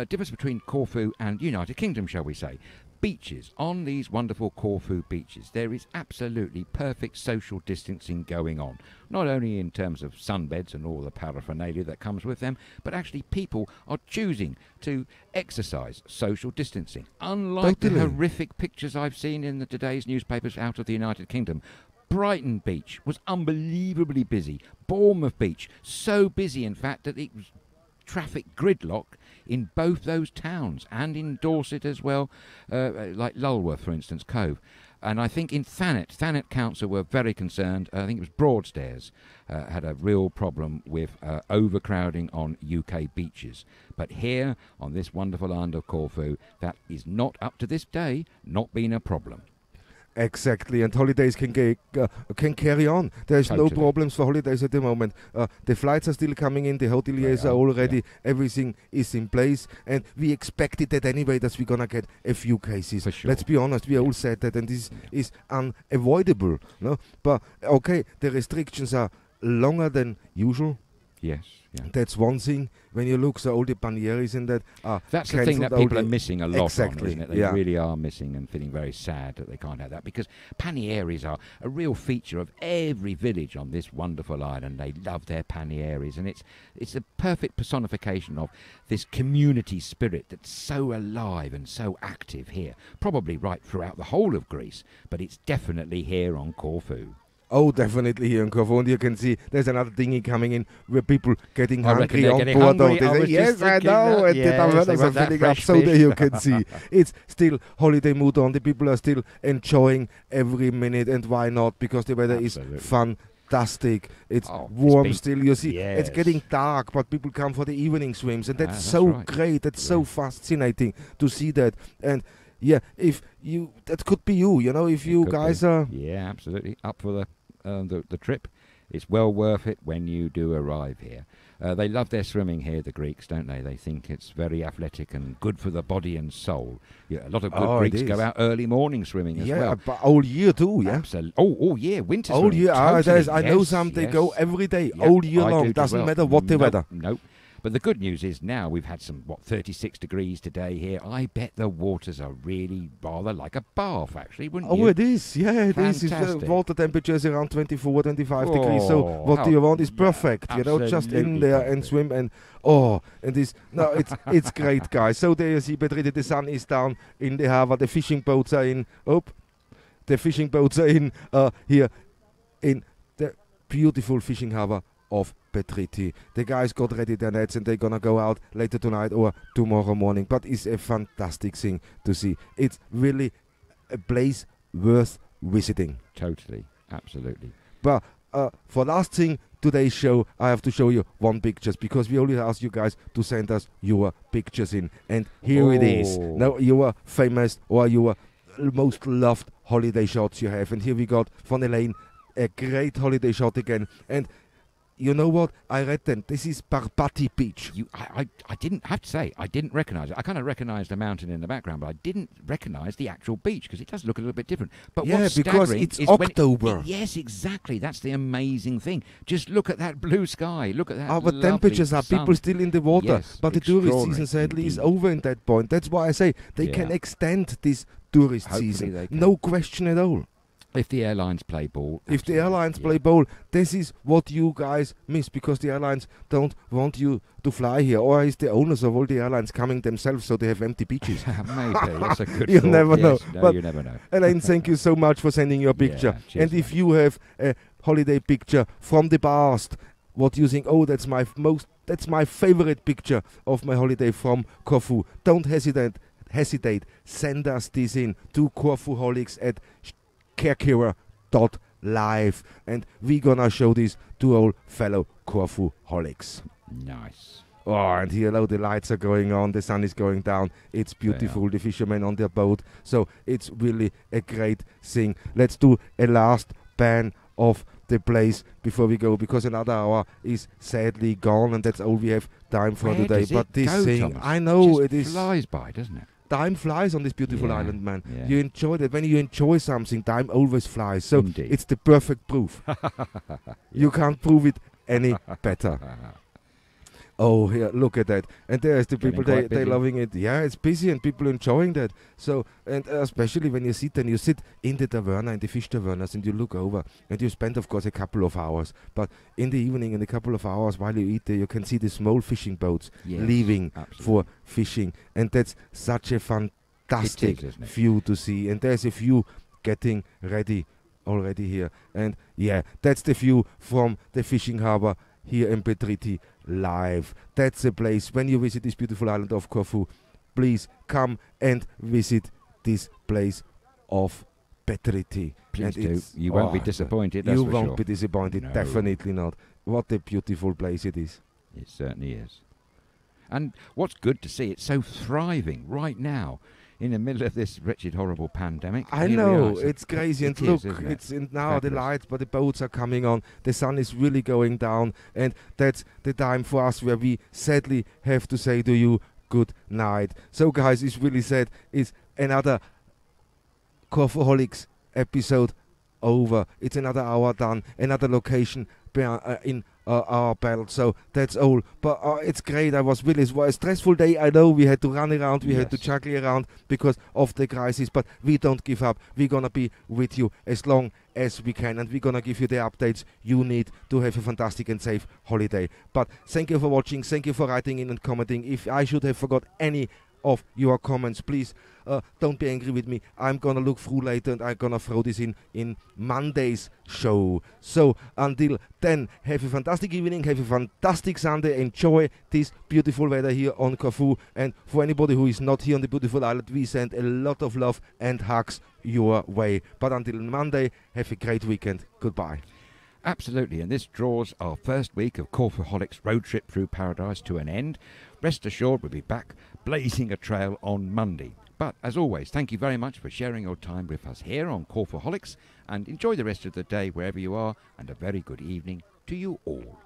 difference between Corfu and United Kingdom, shall we say. Beaches. On these wonderful Corfu beaches, there is absolutely perfect social distancing going on. Not only in terms of sunbeds and all the paraphernalia that comes with them, but actually people are choosing to exercise social distancing. Unlike Totally. the horrific pictures I've seen in today's newspapers out of the United Kingdom. Brighton Beach was unbelievably busy. Bournemouth Beach, so busy in fact that it was traffic gridlock in both those towns, and in Dorset as well, like Lulworth, for instance, Cove. And I think in Thanet Council were very concerned. I think it was Broadstairs had a real problem with overcrowding on UK beaches. But here, on this wonderful island of Corfu, that is not, up to this day, not been a problem. Exactly, and holidays can carry on. There's no Totally. problems for holidays at the moment. The flights are still coming in, the hoteliers They are are, all ready, everything is in place, and we expected that anyway, that we're gonna get a few cases. For sure. Let's be honest, we all said that, and this is unavoidable. No, but okay, the restrictions are longer than usual. Yes, yeah. That's one thing. When you look, so all the panieris in that are That's the thing that cancelled, all people the- are missing a lot Exactly, on, isn't it? They yeah. really are missing and feeling very sad that they can't have that, because panieris are a real feature of every village on this wonderful island. They love their panieris, and it's a perfect personification of this community spirit that's so alive and so active here. Probably right throughout the whole of Greece, but it's definitely here on Corfu. Oh, definitely here in Corfu. And you can see there's another thingy coming in where people getting I reckon hungry they're on getting board. hungry. Don't I they was say, just yes, I thinking know. that. And Yes, the they tavernas want are that filling up. fresh So there fish. you can see. It's still holiday mood on. The people are still enjoying every minute. And why not? Because the weather Absolutely. is fantastic. It's Oh, it's warm been- still. You see, it's Yes. getting dark, but people come for the evening swims. And that's That's so right. great. That's so Yeah. fascinating to see that. And yeah, if you, that could be you, you know, if you guys are... Yeah, absolutely. Up for the trip. It's well worth it when you do arrive here. They love their swimming here, the Greeks, don't they? They think it's very athletic and good for the body and soul. Yeah, a lot of good Greeks go out early morning swimming as well. Yeah, but all year too, yeah? Absolutely. Oh, yeah, winter all swimming. Year. Totally. I know some, they go every day, Yep, all year I long. do Doesn't well. matter what the weather. Nope. But the good news is now we've had some, 36 degrees today here. I bet the waters are really rather like a bath, actually, wouldn't you? Oh, it is. Yeah, it is. Fantastic. Water temperature is around 24, 25 degrees. So what do you want is perfect. You know, just in there and swim and this. No, it's great, guys. So there you see, Petriti, the sun is down in the harbor. The fishing boats are in. The fishing boats are in here in the beautiful fishing harbor of Petriti. The guys got ready their nets and they're gonna go out later tonight or tomorrow morning. But it's a fantastic thing to see. It's really a place worth visiting. Totally, absolutely. But for last thing today's show, I have to show you one picture because we only asked you guys to send us your pictures in, and here it is. Now your famous or your most loved holiday shots you have, and here we got von Elaine, a great holiday shot again. And you know what? I read then. This is Barbati Beach. I didn't have to say, I didn't recognise it. I kind of recognised the mountain in the background, but I didn't recognise the actual beach because it does look a little bit different. But yeah, what's because staggering it's is October. Yes, exactly. That's the amazing thing. Just look at that blue sky. Look at that. Our temperatures are sun. People still in the water, yes, but the tourist season sadly is over in that point. That's why I say they can extend this tourist season. No question at all. If the airlines play ball. If the airlines play ball, this is what you guys miss because the airlines don't want you to fly here. Or is the owners of all the airlines coming themselves so they have empty beaches? Maybe, that's a good You thought. never know. No, but you never know. Elaine, thank you so much for sending your picture. Yeah, cheers, and if you have a holiday picture from the past, what you think, that's my favorite picture of my holiday from Corfu, don't hesitate. Send us this in to CORFUHOLICS at caregiver.live, and we're gonna show this to all fellow CORFUHOLICs. Nice. And here now the lights are going on, the sun is going down, it's beautiful, the fishermen on their boat, so it's really a great thing. Let's do a last ban of the place before we go, because another hour is sadly gone and that's all we have time for today. But this thing, Thomas? I know it is flies by, doesn't it? Time flies on this beautiful island, man. Yeah. You enjoy it. When you enjoy something, time always flies. So Indeed. it's the perfect proof. You can't prove it any better. Oh, here, look at that. And there's the people, they're loving it. Yeah, it's busy and people enjoying that. So, and especially when you sit in the taverna, in the fish tavernas, and you look over, and you spend, of course, a couple of hours. But in the evening, in a couple of hours while you eat there, you can see the small fishing boats leaving for fishing. And that's such a fantastic view to see. And there's a view getting ready already here. And yeah, that's the view from the fishing harbor here in Petriti live. That's a place, when you visit this beautiful island of Corfu, please come and visit this place of Petriti. Please do. You won't be disappointed, that's You for won't sure. be disappointed, No. definitely not. What a beautiful place it is. It certainly is. And what's good to see, it's so thriving right now in the middle of this wretched, horrible pandemic. I Here we know, are. it's crazy. And It look, is, isn't it? it's in now the Fabulous. lights, but the boats are coming on. The sun is really going down. And that's the time for us where we sadly have to say to you, good night. So, guys, it's really sad. It's another CORFUHOLICS episode over. It's another hour done. Another location in our belt. So that's all. But it's great. It was a stressful day. I know we had to run around, we had to juggle around because of the crisis, but we don't give up. We're gonna be with you as long as we can, and we're gonna give you the updates you need to have a fantastic and safe holiday. But thank you for watching. Thank you for writing in and commenting. If I should have forgot any of your comments, please don't be angry with me. I'm gonna look through later and I'm gonna throw this in Monday's show. So until then, have a fantastic evening, have a fantastic Sunday, enjoy this beautiful weather here on Corfu. And for anybody who is not here on the beautiful island, we send a lot of love and hugs your way. But until Monday, have a great weekend. Goodbye. Absolutely, and this draws our first week of CORFUHOLICS road trip through paradise to an end. Rest assured we'll be back blazing a trail on Monday. But as always, thank you very much for sharing your time with us here on CORFUHOLICS, and enjoy the rest of the day wherever you are, and a very good evening to you all.